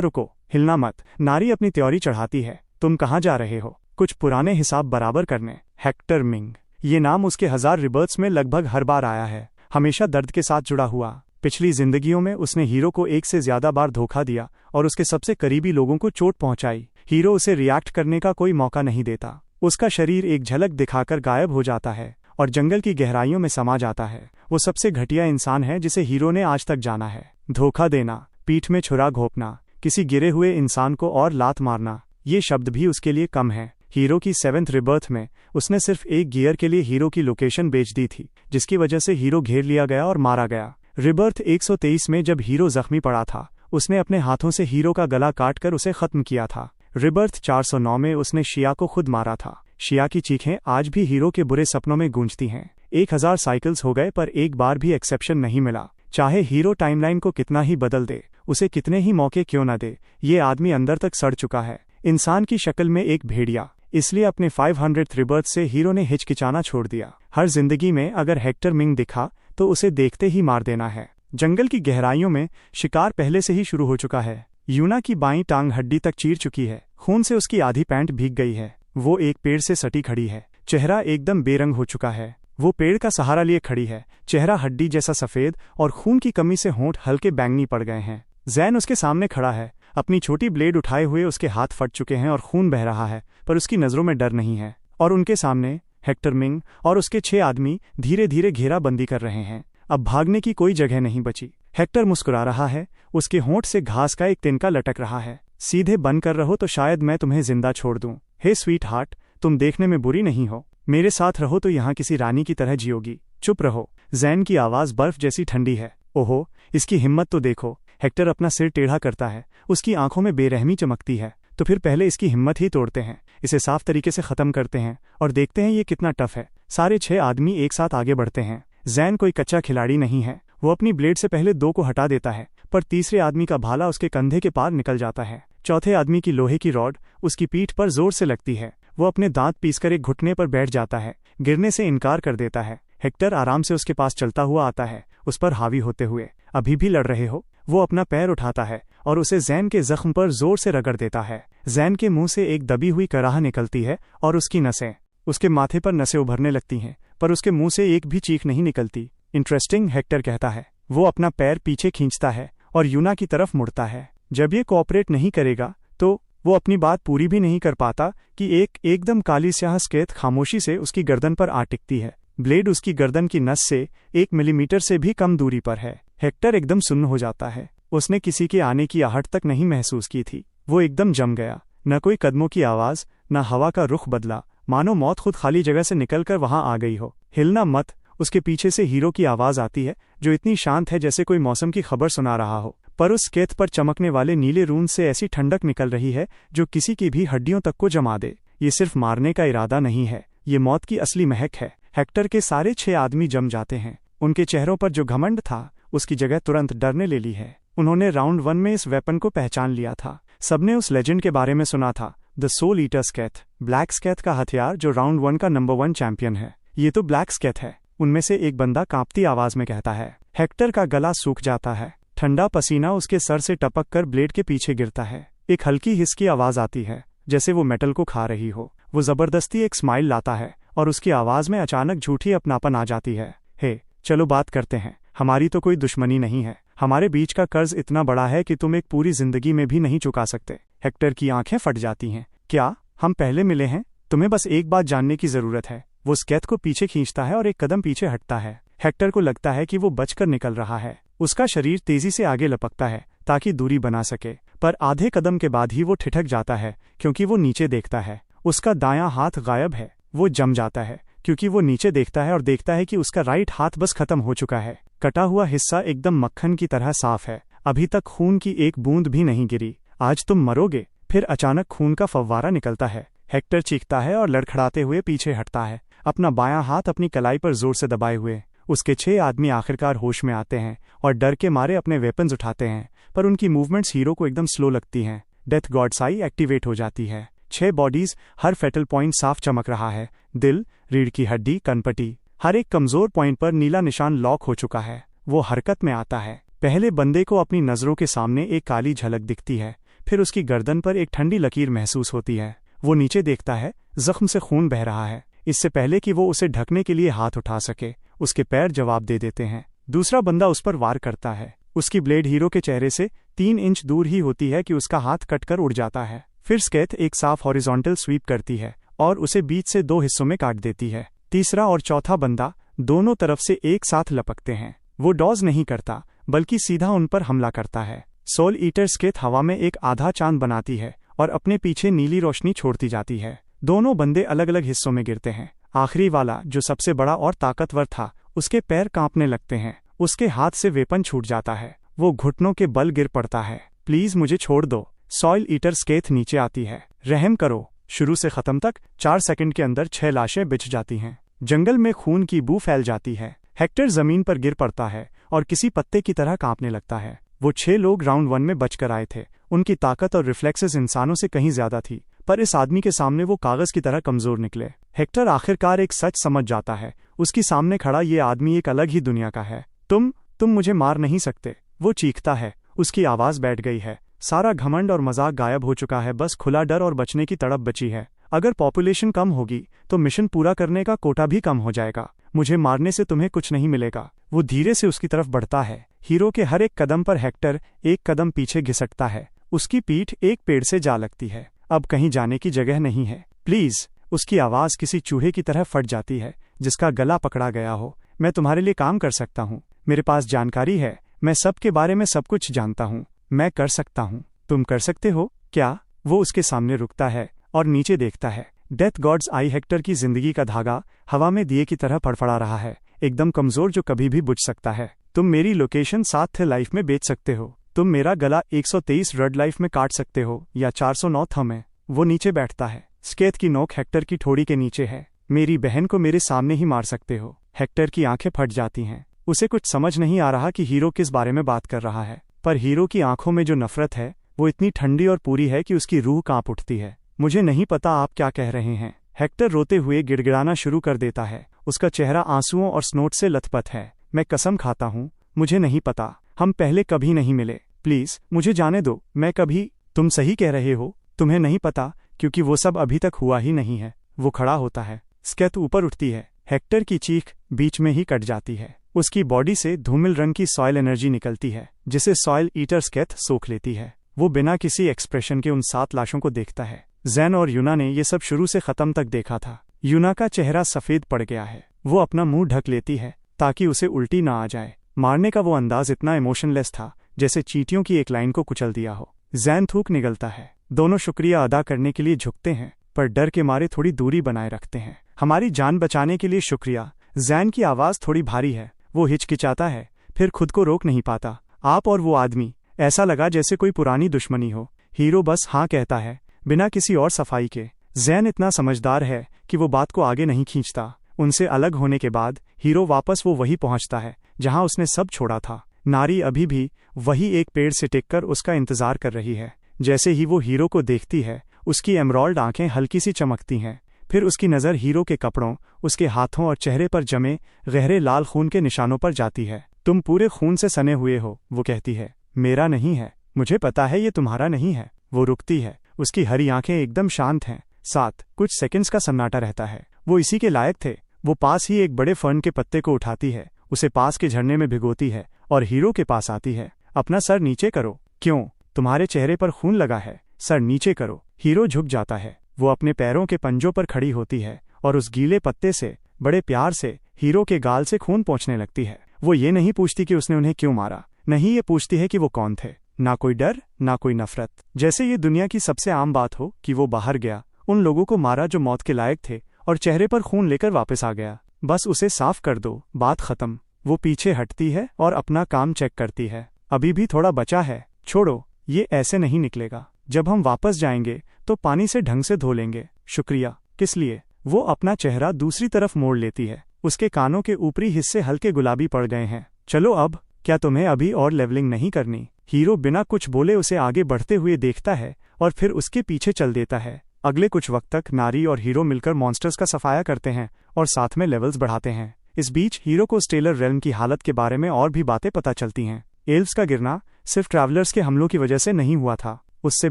रुको, हिलना मत। नारी अपनी त्योरी चढ़ाती है। तुम कहाँ जा रहे हो? कुछ पुराने हिसाब बराबर करने। हेक्टर मिंग, ये नाम उसके 1000 रिबर्थ्स में लगभग हर बार आया है। हमेशा दर्द के साथ जुड़ा हुआ। पिछली जिंदगियों में उसने हीरो को एक से ज्यादा बार धोखा दिया और उसके सबसे करीबी लोगों को चोट पहुंचाई। हीरो उसे रिएक्ट करने का कोई मौका नहीं देता। उसका शरीर एक झलक दिखाकर गायब हो जाता है और जंगल की गहराइयों में समा जाता है। वो सबसे घटिया इंसान है जिसे हीरो ने आज तक जाना है। धोखा देना, पीठ में छुरा घोंपना, किसी गिरे हुए इंसान को और लात मारना, ये शब्द भी उसके लिए कम है। हीरो की 7th रिबर्थ में उसने सिर्फ एक गियर के लिए हीरो की लोकेशन बेच दी थी, जिसकी वजह से हीरो घेर लिया गया और मारा गया। रिबर्थ 123 में जब हीरो जख्मी पड़ा था, उसने अपने हाथों से हीरो का गला काटकर उसे खत्म किया था। रिबर्थ 409 में उसने शिया को खुद मारा था। शिया की चीखें आज भी हीरो के बुरे सपनों में गूंजती हैं। 1000 साइकिल्स हो गए पर एक बार भी एक्सेप्शन नहीं मिला। चाहे हीरो टाइमलाइन को कितना ही बदल दे, उसे कितने ही मौके क्यों न दे, ये आदमी अंदर तक सड़ चुका है। इंसान की शक्ल में एक भेड़िया। इसलिए अपने 500th रिबर्थ से हीरो ने हिचकिचाना छोड़ दिया। हर जिंदगी में अगर हेक्टर मिंग दिखा तो उसे देखते ही मार देना है। जंगल की गहराइयों में शिकार पहले से ही शुरू हो चुका है। यूना की बाईं टांग हड्डी तक चीर चुकी है। खून से उसकी आधी पैंट भीग गई है। वो एक पेड़ से सटी खड़ी है। चेहरा एकदम बेरंग हो चुका है। वो पेड़ का सहारा लिए खड़ी है। चेहरा हड्डी जैसा सफेद और खून की कमी से होंठ हल्के बैंगनी पड़ गए हैं। जैन उसके सामने खड़ा है। अपनी छोटी ब्लेड उठाए हुए उसके हाथ फट चुके हैं और खून बह रहा है, पर उसकी नजरों में डर नहीं है। और उनके सामने हेक्टर मिंग और उसके 6 आदमी धीरे धीरे घेराबंदी कर रहे हैं। अब भागने की कोई जगह नहीं बची। हेक्टर मुस्कुरा रहा है। उसके होंठ से घास का एक तिनका लटक रहा है। सीधे बंद कर रहो तो शायद मैं तुम्हें जिंदा छोड़ दूं। हे स्वीट हार्ट, तुम देखने में बुरी नहीं हो। मेरे साथ रहो तो यहाँ किसी रानी की तरह जियोगी। चुप रहो। जैन की आवाज बर्फ जैसी ठंडी है। ओहो, इसकी हिम्मत तो देखो। हेक्टर अपना सिर टेढ़ा करता है। उसकी आंखों में बेरहमी चमकती है। तो फिर पहले इसकी हिम्मत ही तोड़ते हैं, इसे साफ तरीके से खत्म करते हैं और देखते हैं ये कितना टफ है। सारे 6 आदमी एक साथ आगे बढ़ते हैं। जैन कोई कच्चा खिलाड़ी नहीं है। वो अपनी ब्लेड से पहले 2 को हटा देता है, पर तीसरे आदमी का भाला उसके कंधे के पार निकल जाता है। चौथे आदमी की लोहे की रॉड उसकी पीठ पर जोर से लगती है। वो अपने दांत पीसकर एक घुटने पर बैठ जाता है। गिरने से इनकार कर देता है। हेक्टर आराम से उसके पास चलता हुआ आता है, उस पर हावी होते हुए। अभी भी लड़ रहे हो? वो अपना पैर उठाता है और उसे जैन के जख्म पर जोर से रगड़ देता है। जैन के मुंह से एक दबी हुई कराह निकलती है और उसकी नसें, उसके माथे पर नसें उभरने लगती हैं, पर उसके मुंह से एक भी चीख नहीं निकलती। इंटरेस्टिंग, हेक्टर कहता है। वो अपना पैर पीछे खींचता है और यूना की तरफ मुड़ता है। जब ये कोऑपरेट नहीं करेगा तो वो अपनी बात पूरी भी नहीं कर पाता कि एक एकदम काली स्याह स्केत खामोशी से उसकी गर्दन पर आ टिकती है। ब्लेड उसकी गर्दन की नस से 1 मिलीमीटर से भी कम दूरी पर है। हेक्टर एकदम सुन्न हो जाता है। उसने किसी के आने की आहट तक नहीं महसूस की थी। वो एकदम जम गया। न कोई कदमों की आवाज, न हवा का रुख बदला, मानो मौत खुद खाली जगह से निकलकर वहां आ गई हो। हिलना मत। उसके पीछे से हीरो की आवाज आती है, जो इतनी शांत है जैसे कोई मौसम की खबर सुना रहा हो, पर उस स्केत पर चमकने वाले नीले रून से ऐसी ठंडक निकल रही है जो किसी की भी हड्डियों तक को जमा दे। ये सिर्फ मारने का इरादा नहीं है, ये मौत की असली महक है। हेक्टर के सारे 6 आदमी जम जाते हैं। उनके चेहरों पर जो घमंड था, उसकी जगह तुरंत डर ने ले ली है। उन्होंने राउंड 1 में इस वेपन को पहचान लिया था। सबने उस लेजेंड के बारे में सुना था, द सोल ईटर स्केथ, ब्लैक स्केथ का हथियार जो राउंड 1 का नंबर 1 चैंपियन है। ये तो ब्लैक स्केथ है, उनमें से एक बंदा कांपती आवाज में कहता है। हेक्टर का गला सूख जाता है। ठंडा पसीना उसके सर से टपक कर ब्लेड के पीछे गिरता है। एक हल्की हिस की आवाज आती है, जैसे वो मेटल को खा रही हो। वो जबरदस्ती एक स्माइल लाता है और उसकी आवाज में अचानक झूठी अपनापन आ जाती है। हे, चलो बात करते हैं। हमारी तो कोई दुश्मनी नहीं है। हमारे बीच का कर्ज इतना बड़ा है कि तुम एक पूरी जिंदगी में भी नहीं चुका सकते। हेक्टर की आंखें फट जाती हैं। क्या हम पहले मिले हैं? तुम्हें बस एक बात जानने की जरूरत है। वो स्केथ को पीछे खींचता है और एक कदम पीछे हटता है। हेक्टर को लगता है कि वो बचकर निकल रहा है। उसका शरीर तेजी से आगे लपकता है ताकि दूरी बना सके, पर आधे कदम के बाद ही वो ठिठक जाता है क्योंकि वो नीचे देखता है। उसका दायां हाथ गायब है। वो जम जाता है क्योंकि वो नीचे देखता है और देखता है कि उसका राइट हाथ बस खत्म हो चुका है। कटा हुआ हिस्सा एकदम मक्खन की तरह साफ है। अभी तक खून की एक बूंद भी नहीं गिरी। आज तुम मरोगे। फिर अचानक खून का फव्वारा निकलता है। हेक्टर चीखता है और लड़खड़ाते हुए पीछे हटता है, अपना बायां हाथ अपनी कलाई पर जोर से दबाए हुए। उसके 6 आदमी आखिरकार होश में आते हैं और डर के मारे अपने वेपन्स उठाते हैं, पर उनकी मूवमेंट्स हीरो को एकदम स्लो लगती हैं। डेथ गॉड्स आई एक्टिवेट हो जाती है। 6 बॉडीज, हर फेटल पॉइंट साफ चमक रहा है। दिल, रीढ़ की हड्डी, कनपटी, हर एक कमजोर पॉइंट पर नीला निशान लॉक हो चुका है। वो हरकत में आता है। पहले बंदे को अपनी नज़रों के सामने एक काली झलक दिखती है, फिर उसकी गर्दन पर एक ठंडी लकीर महसूस होती है। वो नीचे देखता है, जख्म से खून बह रहा है। इससे पहले कि वो उसे ढकने के लिए हाथ उठा सके, उसके पैर जवाब दे देते हैं। दूसरा बंदा उस पर वार करता है। उसकी ब्लेड हीरो के चेहरे से 3 इंच दूर ही होती है कि उसका हाथ कटकर उड़ जाता है। फिर स्केथ एक साफ हॉरिजॉन्टल स्वीप करती है और उसे बीच से 2 हिस्सों में काट देती है। तीसरा और चौथा बंदा दोनों तरफ से एक साथ लपकते हैं। वो डॉज नहीं करता, बल्कि सीधा उन पर हमला करता है। सोल ईटर स्केथ हवा में एक आधा चांद बनाती है और अपने पीछे नीली रोशनी छोड़ती जाती है। दोनों बंदे अलग अलग हिस्सों में गिरते हैं। आखिरी वाला, जो सबसे बड़ा और ताकतवर था, उसके पैर कांपने लगते हैं। उसके हाथ से वेपन छूट जाता है। वो घुटनों के बल गिर पड़ता है। प्लीज मुझे छोड़ दो। सॉइल ईटर स्केथ नीचे आती है। रहम करो। शुरू से खत्म तक 4 सेकंड के अंदर 6 लाशें बिछ जाती हैं। जंगल में खून की बू फैल जाती है। हेक्टर जमीन पर गिर पड़ता है और किसी पत्ते की तरह कांपने लगता है। वो 6 लोग राउंड 1 में बचकर आए थे। उनकी ताकत और रिफ्लेक्सेस इंसानों से कहीं ज्यादा थी, पर इस आदमी के सामने वो कागज की तरह कमजोर निकले। हेक्टर आखिरकार एक सच समझ जाता है। उसकी सामने खड़ा ये आदमी एक अलग ही दुनिया का है। तुम मुझे मार नहीं सकते, वो चीखता है। उसकी आवाज बैठ गई है। सारा घमंड और मजाक गायब हो चुका है, बस खुला डर और बचने की तड़प बची है। अगर पॉपुलेशन कम होगी तो मिशन पूरा करने का कोटा भी कम हो जाएगा। मुझे मारने से तुम्हें कुछ नहीं मिलेगा। वो धीरे से उसकी तरफ बढ़ता है। हीरो के हर एक कदम पर हेक्टर एक कदम पीछे घिसटता है। उसकी पीठ एक पेड़ से जा लगती है। अब कहीं जाने की जगह नहीं है। प्लीज। उसकी आवाज किसी चूहे की तरह फट जाती है जिसका गला पकड़ा गया हो। मैं तुम्हारे लिए काम कर सकता हूँ। मेरे पास जानकारी है। मैं सब के बारे में सब कुछ जानता हूँ। मैं कर सकता हूँ। तुम कर सकते हो क्या? वो उसके सामने रुकता है और नीचे देखता है। डेथ गॉड्स आई हेक्टर की जिंदगी का धागा हवा में दिए की तरह फड़फड़ा रहा है, एकदम कमजोर, जो कभी भी बुझ सकता है। तुम मेरी लोकेशन 7th लाइफ में बेच सकते हो। तुम मेरा गला 123 रेड लाइफ में काट सकते हो या 409 में। वो नीचे बैठता है। स्केथ की नोक हेक्टर की ठोड़ी के नीचे है। मेरी बहन को मेरे सामने ही मार सकते हो। हेक्टर की आंखें फट जाती हैं। उसे कुछ समझ नहीं आ रहा कि हीरो किस बारे में बात कर रहा है, पर हीरो की आंखों में जो नफरत है वो इतनी ठंडी और पूरी है कि उसकी रूह कांप उठती है। मुझे नहीं पता आप क्या कह रहे हैं। हेक्टर रोते हुए गिड़गिड़ाना शुरू कर देता है। उसका चेहरा आंसुओं और स्नोट से लथपथ है। मैं कसम खाता हूँ, मुझे नहीं पता। हम पहले कभी नहीं मिले। प्लीज मुझे जाने दो। मैं कभी। तुम सही कह रहे हो, तुम्हें नहीं पता, क्योंकि वो सब अभी तक हुआ ही नहीं है। वो खड़ा होता है। स्केथ ऊपर उठती है। हेक्टर की चीख बीच में ही कट जाती है। उसकी बॉडी से धूमिल रंग की सॉइल एनर्जी निकलती है, जिसे सॉइल ईटर स्केथ सोख लेती है। वो बिना किसी एक्सप्रेशन के उन 7 लाशों को देखता है। जैन और यूना ने ये सब शुरू से खत्म तक देखा था। यूना का चेहरा सफेद पड़ गया है। वो अपना मुंह ढक लेती है ताकि उसे उल्टी ना आ जाए। मारने का वो अंदाज इतना इमोशनलेस था जैसे चींटियों की एक लाइन को कुचल दिया हो। जैन थूक निगलता है। दोनों शुक्रिया अदा करने के लिए झुकते हैं, पर डर के मारे थोड़ी दूरी बनाए रखते हैं। हमारी जान बचाने के लिए शुक्रिया। जैन की आवाज थोड़ी भारी है। वो हिचकिचाता है, फिर खुद को रोक नहीं पाता। आप और वो आदमी, ऐसा लगा जैसे कोई पुरानी दुश्मनी हो। हीरो बस हाँ कहता है, बिना किसी और सफाई के। जैन इतना समझदार है कि वो बात को आगे नहीं खींचता। उनसे अलग होने के बाद हीरो वापस वो वही पहुंचता है जहां उसने सब छोड़ा था। नारी अभी भी वही एक पेड़ से टिककर उसका इंतजार कर रही है। जैसे ही वो हीरो को देखती है, उसकी एमराल्ड आंखें हल्की सी चमकती हैं। फिर उसकी नज़र हीरो के कपड़ों, उसके हाथों और चेहरे पर जमे गहरे लाल खून के निशानों पर जाती है। तुम पूरे खून से सने हुए हो, वो कहती है। मेरा नहीं है। मुझे पता है ये तुम्हारा नहीं है। वो रुकती है। उसकी हरी आंखें एकदम शांत हैं। साथ कुछ सेकंड्स का सन्नाटा रहता है। वो इसी के लायक थे। वो पास ही एक बड़े फर्न के पत्ते को उठाती है, उसे पास के झरने में भिगोती है और हीरो के पास आती है। अपना सर नीचे करो। क्यों? तुम्हारे चेहरे पर खून लगा है। सर नीचे करो। हीरो झुक जाता है। वो अपने पैरों के पंजों पर खड़ी होती है और उस गीले पत्ते से बड़े प्यार से हीरो के गाल से खून पोंछने लगती है। वो ये नहीं पूछती कि उसने उन्हें क्यों मारा, नहीं, ये पूछती है कि वो कौन थे। ना कोई डर, ना कोई नफरत। जैसे ये दुनिया की सबसे आम बात हो कि वो बाहर गया, उन लोगों को मारा जो मौत के लायक थे और चेहरे पर खून लेकर वापस आ गया। बस उसे साफ कर दो, बात खत्म। वो पीछे हटती है और अपना काम चेक करती है। अभी भी थोड़ा बचा है। छोड़ो, ये ऐसे नहीं निकलेगा। जब हम वापस जाएंगे तो पानी से ढंग से धो लेंगे। शुक्रिया। किस लिए? वो अपना चेहरा दूसरी तरफ मोड़ लेती है। उसके कानों के ऊपरी हिस्से हल्के गुलाबी पड़ गए हैं। चलो अब, क्या तुम्हें अभी और लेवलिंग नहीं करनी? हीरो बिना कुछ बोले उसे आगे बढ़ते हुए देखता है और फिर उसके पीछे चल देता है। अगले कुछ वक्त तक नारी और हीरो मिलकर मॉन्स्टर्स का सफाया करते हैं और साथ में लेवल्स बढ़ाते हैं। इस बीच हीरो को स्टेलर रेल्म की हालत के बारे में और भी बातें पता चलती हैं। एल्व्स का गिरना सिर्फ ट्रैवलर्स के हमलों की वजह से नहीं हुआ था, उससे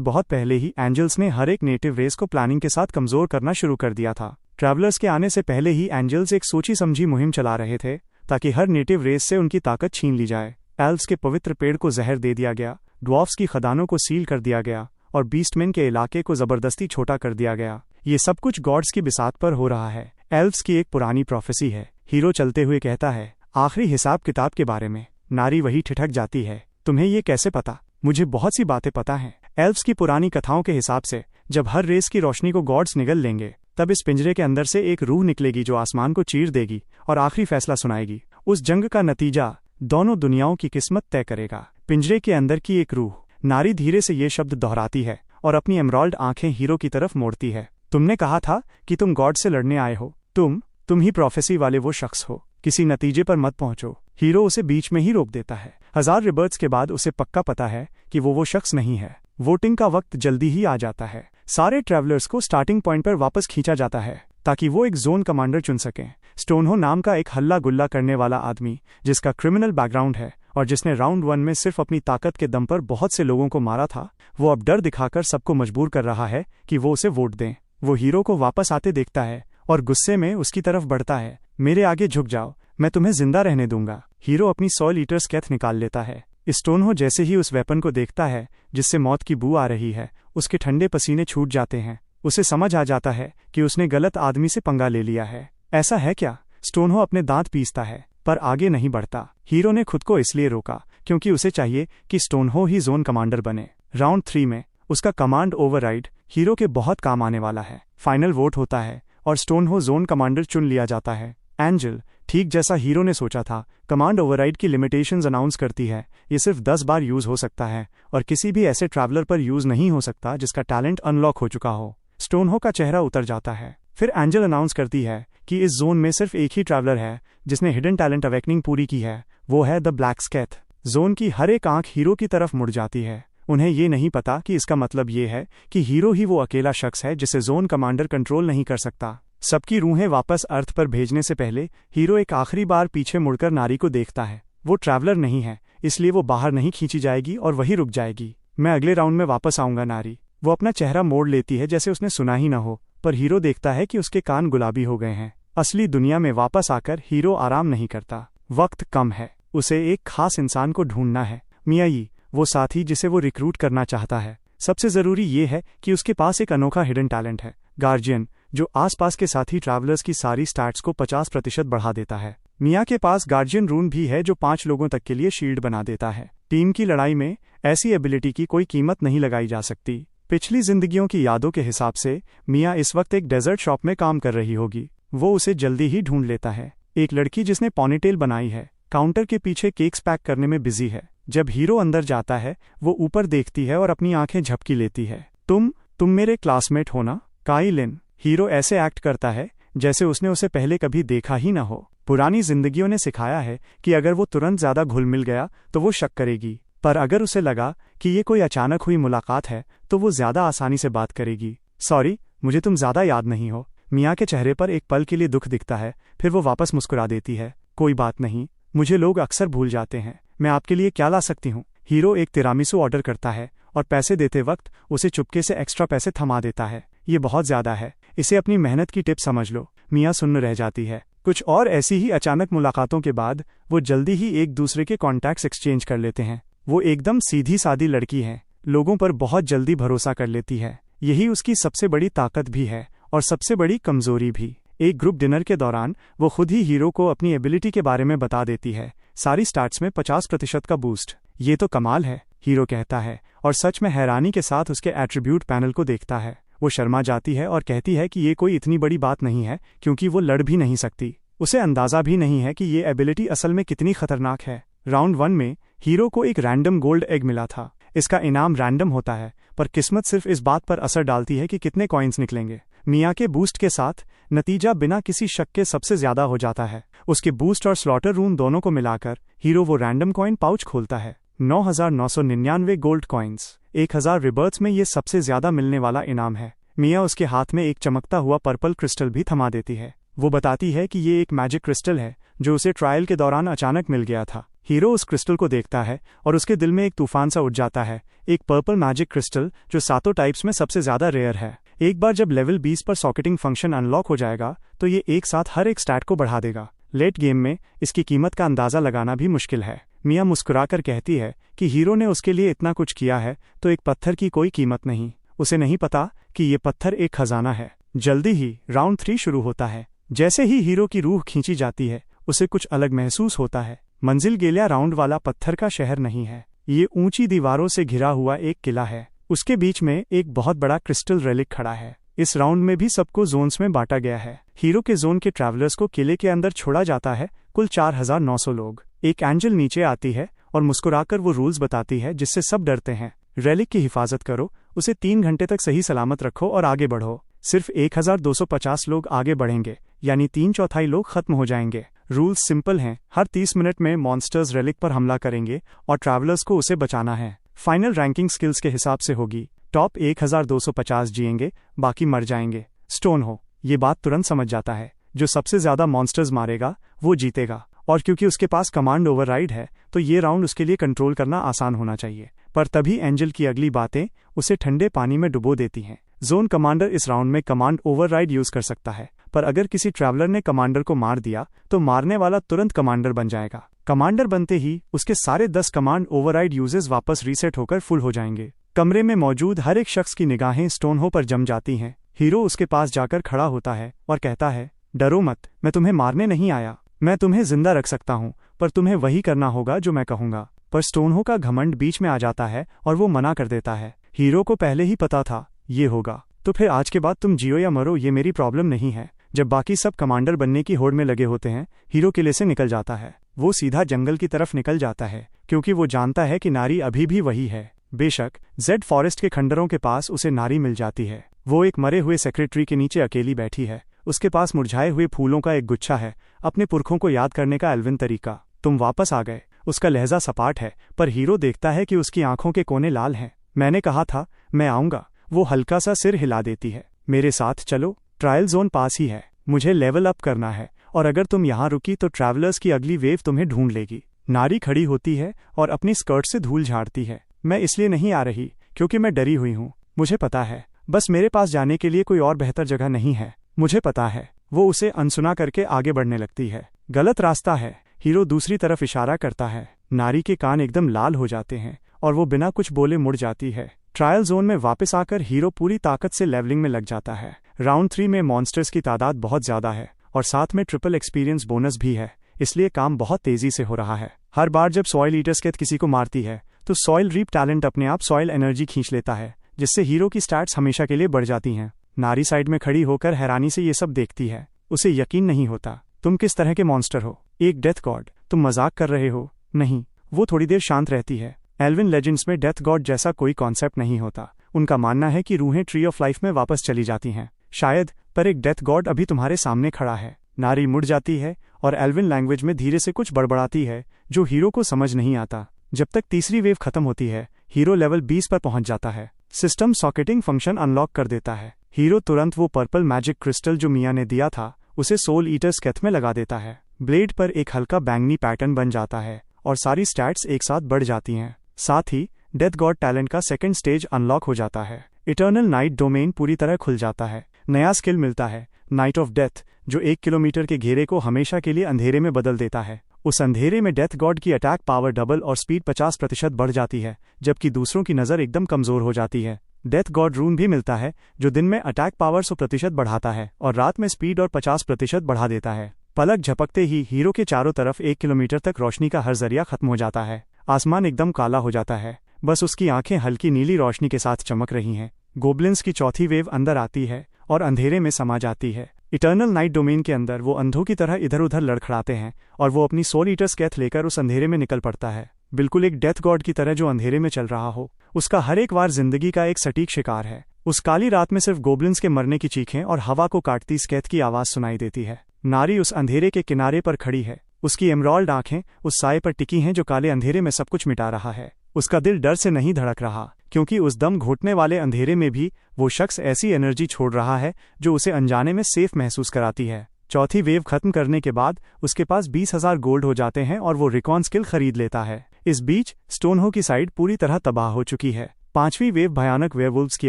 बहुत पहले ही एंजल्स ने हर एक नेटिव रेस को प्लानिंग के साथ कमजोर करना शुरू कर दिया था। ट्रैवलर्स के आने से पहले ही एंजल्स एक सोची समझी मुहिम चला रहे थे ताकि हर नेटिव रेस से उनकी ताकत छीन ली जाए। एल्व्स के पवित्र पेड़ को जहर दे दिया गया, ड्वार्फ्स की खदानों को सील कर दिया गया और बीस्टमैन के इलाके को जबरदस्ती छोटा कर दिया गया। ये सब कुछ गॉड्स की बिसात पर हो रहा है। एल्व्स की एक पुरानी प्रोफेसी है। हीरो चलते हुए कहता है, आखिरी हिसाब किताब के बारे में। नारी वही ठिठक जाती है, तुम्हें ये कैसे पता? मुझे बहुत सी बातें पता हैं। एल्व्स की पुरानी कथाओं के हिसाब से जब हर रेस की रोशनी को गॉड्स निगल लेंगे, तब इस पिंजरे के अंदर से एक रूह निकलेगी जो आसमान को चीर देगी और आखिरी फैसला सुनाएगी। उस जंग का नतीजा दोनों दुनियाओं की किस्मत तय करेगा। पिंजरे के अंदर की एक रूह। नारी धीरे से ये शब्द दोहराती है और अपनी एमराल्ड आंखें हीरो की तरफ मोड़ती है। तुमने कहा था कि तुम गॉड से लड़ने आए हो। तुम ही प्रोफेसी वाले वो शख्स हो। किसी नतीजे पर मत पहुंचो। हीरो उसे बीच में ही रोक देता है। 1000 रिबर्थ्स के बाद उसे पक्का पता है कि वो शख्स नहीं है। वोटिंग का वक्त जल्दी ही आ जाता है। सारे ट्रैवलर्स को स्टार्टिंग पॉइंट पर वापस खींचा जाता है ताकि वो एक जोन कमांडर चुन सकें। स्टोनहो नाम का एक हल्ला गुल्ला करने वाला आदमी, जिसका क्रिमिनल बैकग्राउंड है और जिसने राउंड 1 में सिर्फ अपनी ताकत के दम पर बहुत से लोगों को मारा था, वो अब डर दिखाकर सबको मजबूर कर रहा है कि वो उसे वोट दें। वो हीरो को वापस आते देखता है और गुस्से में उसकी तरफ बढ़ता है। मेरे आगे झुक जाओ, मैं तुम्हें जिंदा रहने दूंगा। हीरो अपनी 100 लीटर स्केथ निकाल लेता है। स्टोनहो जैसे ही उस वेपन को देखता है जिससे मौत की बू आ रही है, उसके ठंडे पसीने छूट जाते हैं। उसे समझ आ जाता है कि उसने गलत आदमी से पंगा ले लिया है। ऐसा है क्या? स्टोनहो अपने दांत पीसता है पर आगे नहीं बढ़ता। हीरो ने खुद को इसलिए रोका क्योंकि उसे चाहिए कि स्टोनहो ही जोन कमांडर बने। राउंड 3 में उसका कमांड ओवरराइड हीरो के बहुत काम आने वाला है। फाइनल वोट होता है और स्टोनहो जोन कमांडर चुन लिया जाता है। एंजल, ठीक जैसा हीरो ने सोचा था, कमांड ओवरराइड की लिमिटेशंस अनाउंस करती है। ये सिर्फ 10 बार यूज हो सकता है और किसी भी ऐसे ट्रैवलर पर यूज नहीं हो सकता जिसका टैलेंट अनलॉक हो चुका हो। स्टोनहो का चेहरा उतर जाता है। फिर एंजल अनाउंस करती है कि इस जोन में सिर्फ एक ही ट्रैवलर है जिसने हिडन टैलेंट अवेकनिंग पूरी की है। वो है द ब्लैक स्केथ। जोन की हर एक आंख हीरो की तरफ मुड़ जाती है। उन्हें ये नहीं पता कि इसका मतलब ये है कि हीरो ही वो अकेला शख्स है जिसे जोन कमांडर कंट्रोल नहीं कर सकता। सबकी रूहें वापस अर्थ पर भेजने से पहले हीरो एक आखिरी बार पीछे मुड़कर नारी को देखता है। वो ट्रैवलर नहीं है, इसलिए वो बाहर नहीं खींची जाएगी और वही रुक जाएगी। मैं अगले राउंड में वापस आऊंगा। नारी वो अपना चेहरा मोड़ लेती है जैसे उसने सुना ही न हो, पर हीरो देखता है कि उसके कान गुलाबी हो गए हैं। असली दुनिया में वापस आकर हीरो आराम नहीं करता। वक्त कम है, उसे एक खास इंसान को ढूंढना है। मियाई, वो साथी जिसे वो रिक्रूट करना चाहता है। सबसे जरूरी ये है कि उसके पास एक अनोखा हिडन टैलेंट है, गार्जियन, जो आसपास के साथी ट्रैवलर्स की सारी स्टैट्स को 50% बढ़ा देता है। मिया के पास गार्जियन रून भी है जो 5 लोगों तक के लिए शील्ड बना देता है। टीम की लड़ाई में ऐसी एबिलिटी की कोई कीमत नहीं लगाई जा सकती। पिछली जिंदगियों की यादों के हिसाब से मिया इस वक्त एक डेजर्ट शॉप में काम कर रही होगी। वो उसे जल्दी ही ढूंढ लेता है। एक लड़की जिसने पॉनीटेल बनाई है, काउंटर के पीछे केक्स पैक करने में बिजी है। जब हीरो अंदर जाता है, वो ऊपर देखती है और अपनी आंखें झपकी लेती है। तुम मेरे क्लासमेट हो ना, काई लिन? हीरो ऐसे एक्ट करता है जैसे उसने उसे पहले कभी देखा ही न हो। पुरानी जिंदगियों ने सिखाया है कि अगर वो तुरंत ज्यादा घुल मिल गया तो वो शक करेगी, पर अगर उसे लगा कि ये कोई अचानक हुई मुलाकात है तो वो ज्यादा आसानी से बात करेगी। सॉरी, मुझे तुम ज्यादा याद नहीं हो। मिया के चेहरे पर एक पल के लिए दुख दिखता है, फिर वो वापस मुस्कुरा देती है। कोई बात नहीं, मुझे लोग अक्सर भूल जाते हैं। मैं आपके लिए क्या ला सकती हूँ? हीरो एक तिरामिसू ऑर्डर करता है और पैसे देते वक्त उसे चुपके से एक्स्ट्रा पैसे थमा देता है। ये बहुत ज्यादा है, इसे अपनी मेहनत की टिप समझ लो। मिया सुन्न रह जाती है। कुछ और ऐसी ही अचानक मुलाकातों के बाद वो जल्दी ही एक दूसरे के कॉन्टैक्ट्स एक्सचेंज कर लेते हैं। वो एकदम सीधी सादी लड़की है, लोगों पर बहुत जल्दी भरोसा कर लेती है। यही उसकी सबसे बड़ी ताकत भी है और सबसे बड़ी कमजोरी भी। एक ग्रुप डिनर के दौरान वो खुद ही हीरो को अपनी एबिलिटी के बारे में बता देती है। सारी स्टार्ट्स में 50% का बूस्ट। ये तो कमाल है, हीरो कहता है और सच में हैरानी के साथ उसके एट्रीब्यूट पैनल को देखता है। वो शर्मा जाती है और कहती है कि ये कोई इतनी बड़ी बात नहीं है क्योंकि वो लड़ भी नहीं सकती। उसे अंदाजा भी नहीं है कि ये एबिलिटी असल में कितनी खतरनाक है। राउंड 1 में हीरो को एक रैंडम गोल्ड एग मिला था। इसका इनाम रैंडम होता है, पर किस्मत सिर्फ इस बात पर असर डालती है कि कितने कॉइन्स निकलेंगे। मिया के बूस्ट के साथ नतीजा बिना किसी शक के सबसे ज्यादा हो जाता है। उसके बूस्ट और स्लॉटर रूम दोनों को मिलाकर हीरो वो रैंडम कॉइन पाउच खोलता है। 9,999 गोल्ड कॉइन्स। 1000 रिबर्थ्स में ये सबसे ज्यादा मिलने वाला इनाम है। मिया उसके हाथ में एक चमकता हुआ पर्पल क्रिस्टल भी थमा देती है। वो बताती है कि ये एक मैजिक क्रिस्टल है जो उसे ट्रायल के दौरान अचानक मिल गया था। हीरो उस क्रिस्टल को देखता है और उसके दिल में एक तूफान सा उठ जाता है, एक पर्पल मैजिक क्रिस्टल जो सातों टाइप्स में सबसे ज्यादा रेयर है। एक बार जब लेवल 20 पर सॉकेटिंग फंक्शन अनलॉक हो जाएगा तो ये एक साथ हर एक स्टैट को बढ़ा देगा। लेट गेम में इसकी कीमत का अंदाजा लगाना भी मुश्किल है। मिया मुस्कुराकर कहती है कि हीरो ने उसके लिए इतना कुछ किया है तो एक पत्थर की कोई कीमत नहीं। उसे नहीं पता कि ये पत्थर एक खजाना है। जल्दी ही राउंड 3 शुरू होता है। जैसे ही हीरो की रूह खींची जाती है उसे कुछ अलग महसूस होता है। मंजिल गेलिया राउंड वाला पत्थर का शहर नहीं है, ये ऊंची दीवारों से घिरा हुआ एक किला है। उसके बीच में एक बहुत बड़ा क्रिस्टल रेलिक खड़ा है। इस राउंड में भी सबको जोन्स में बांटा गया है। हीरो के जोन के ट्रैवलर्स को किले के अंदर छोड़ा जाता है, कुल 4900 लोग। एक एंजल नीचे आती है और मुस्कुराकर वो रूल्स बताती है जिससे सब डरते हैं। रेलिक की हिफाजत करो, उसे 3 घंटे तक सही सलामत रखो और आगे बढ़ो। सिर्फ 1250 लोग आगे बढ़ेंगे, यानी 3/4 लोग खत्म हो जाएंगे। रूल्स सिंपल हैं, हर 30 मिनट में मॉन्स्टर्स रेलिक पर हमला करेंगे और ट्रैवलर्स को उसे बचाना है। फाइनल रैंकिंग स्किल्स के हिसाब से होगी। टॉप 1250 जिएंगे, बाकी मर जाएंगे। स्टोन हो ये बात तुरंत समझ जाता है, जो सबसे ज्यादा मॉन्स्टर्स मारेगा वो जीतेगा। और क्योंकि उसके पास कमांड ओवरराइड है तो ये राउंड उसके लिए कंट्रोल करना आसान होना चाहिए। पर तभी एंजल की अगली बातें उसे ठंडे पानी में डुबो देती हैं। जोन कमांडर इस राउंड में कमांड ओवरराइड यूज कर सकता है, पर अगर किसी ट्रैवलर ने कमांडर को मार दिया तो मारने वाला तुरंत कमांडर बन जाएगा। कमांडर बनते ही उसके सारे 10 कमांड ओवरराइड यूजेस वापस रीसेट होकर फुल हो जाएंगे। कमरे में मौजूद हर एक शख्स की निगाहें स्टोनहो पर जम जाती हैं। हीरो उसके पास जाकर खड़ा होता है और कहता है, डरो मत, मैं तुम्हें मारने नहीं आया। मैं तुम्हें जिंदा रख सकता हूँ, पर तुम्हें वही करना होगा जो मैं कहूंगा। पर स्टोनहो का घमंड बीच में आ जाता है और वो मना कर देता है। हीरो को पहले ही पता था ये होगा, तो फिर आज के बाद तुम जियो या मरो ये मेरी प्रॉब्लम नहीं है। जब बाकी सब कमांडर बनने की होड़ में लगे होते हैं, हीरो किले से निकल जाता है। वो सीधा जंगल की तरफ निकल जाता है, क्योंकि वो जानता है कि नारी अभी भी वही है। बेशक जेड फॉरेस्ट के खंडरों के पास उसे नारी मिल जाती है। वो एक मरे हुए सेक्रेटरी के नीचे अकेली बैठी है। उसके पास मुरझाए हुए फूलों का एक गुच्छा है, अपने पुरखों को याद करने का एल्विन तरीका। तुम वापस आ गए। उसका लहजा सपाट है, पर हीरो देखता है कि उसकी आंखों के कोने लाल हैं। मैंने कहा था मैं आऊंगा। वो हल्का सा सिर हिला देती है। मेरे साथ चलो, ट्रायल जोन पास ही है। मुझे लेवल अप करना है, और अगर तुम यहाँ रुकी तो ट्रैवलर्स की अगली वेव तुम्हें ढूंढ लेगी। नारी खड़ी होती है और अपनी स्कर्ट से धूल झाड़ती है। मैं इसलिए नहीं आ रही क्योंकि मैं डरी हुई हूँ। मुझे पता है, बस मेरे पास जाने के लिए कोई और बेहतर जगह नहीं है। मुझे पता है। वो उसे अनसुना करके आगे बढ़ने लगती है। गलत रास्ता है। हीरो दूसरी तरफ इशारा करता है। नारी के कान एकदम लाल हो जाते हैं और वो बिना कुछ बोले मुड़ जाती है। ट्रायल जोन में वापस आकर हीरो पूरी ताकत से लेवलिंग में लग जाता है। राउंड 3 में मॉन्स्टर्स की तादाद बहुत ज्यादा है और साथ में ट्रिपल एक्सपीरियंस बोनस भी है, इसलिए काम बहुत तेजी से हो रहा है। हर बार जब सॉइल ईटर स्केथ किसी को मारती है तो सॉइल रीप टैलेंट अपने आप सॉइल एनर्जी खींच लेता है, जिससे हीरो की स्टैट्स हमेशा के लिए बढ़ जाती हैं। नारी साइड में खड़ी होकर हैरानी से ये सब देखती है। उसे यकीन नहीं होता। तुम किस तरह के मॉन्स्टर हो? एक डेथ गॉड? तुम मजाक कर रहे हो? नहीं। वो थोड़ी देर शांत रहती है। एल्विन लेजेंड्स में डेथ गॉड जैसा कोई कॉन्सेप्ट नहीं होता। उनका मानना है कि रूहें ट्री ऑफ लाइफ में वापस चली जाती हैं। शायद, पर एक डेथ गॉड अभी तुम्हारे सामने खड़ा है। नारी मुड़ जाती है और एल्विन लैंग्वेज में धीरे से कुछ बड़बड़ाती है जो हीरो को समझ नहीं आता। जब तक तीसरी वेव खत्म होती है, हीरो लेवल 20 पर पहुंच जाता है। सिस्टम सॉकेटिंग फंक्शन अनलॉक कर देता है। हीरो तुरंत वो पर्पल मैजिक क्रिस्टल जो मिया ने दिया था उसे सोल ईटर स्केथ में लगा देता है। ब्लेड पर एक हल्का बैंगनी पैटर्न बन जाता है और सारी स्टैट्स एक साथ बढ़ जाती हैं। साथ ही डेथ गॉड टैलेंट का सेकंड स्टेज अनलॉक हो जाता है। इटर्नल नाइट डोमेन पूरी तरह खुल जाता है। नया स्किल मिलता है, नाइट ऑफ डेथ, जो 1 किलोमीटर के घेरे को हमेशा के लिए अंधेरे में बदल देता है। उस अंधेरे में डेथ गॉड की अटैक पावर डबल और स्पीड 50% बढ़ जाती है, जबकि दूसरों की नज़र एकदम कमजोर हो जाती है। डेथ गॉड रून भी मिलता है जो दिन में अटैक पावर 100% बढ़ाता है और रात में स्पीड और 50% बढ़ा देता है। पलक झपकते ही हीरो के चारों तरफ 1 किलोमीटर तक रोशनी का हर जरिया खत्म हो जाता है। आसमान एकदम काला हो जाता है, बस उसकी आंखें हल्की नीली रोशनी के साथ चमक रही हैं। गोब्लिन्स की चौथी वेव अंदर आती है और अंधेरे में समा जाती है। इटर्नल नाइट डोमेन के अंदर वो अंधों की तरह इधर उधर लड़खड़ाते हैं और वो अपनी सोल ईटर स्केथ लेकर उस अंधेरे में निकल पड़ता है, बिल्कुल एक डेथ गॉड की तरह जो अंधेरे में चल रहा हो। उसका हर एक वार जिंदगी का एक सटीक शिकार है। उस काली रात में सिर्फ गोब्लिन्स के मरने की चीखें और हवा को काटती स्केथ की आवाज सुनाई देती है। नारी उस अंधेरे के किनारे पर खड़ी है। उसकी एमराल्ड आंखें उस साए पर टिकी हैं जो काले अंधेरे में सब कुछ मिटा रहा है। उसका दिल डर से नहीं धड़क रहा, क्योंकि उस दम घुटने वाले अंधेरे में भी वो शख्स ऐसी एनर्जी छोड़ रहा है जो उसे अनजाने में सेफ महसूस कराती है। चौथी वेव खत्म करने के बाद उसके पास 20,000 गोल्ड हो जाते हैं और वो रिकॉन स्किल खरीद लेता है। इस बीच स्टोनहो की साइड पूरी तरह तबाह हो चुकी है। पांचवी वेव भयानक वेयरवुल्व्स की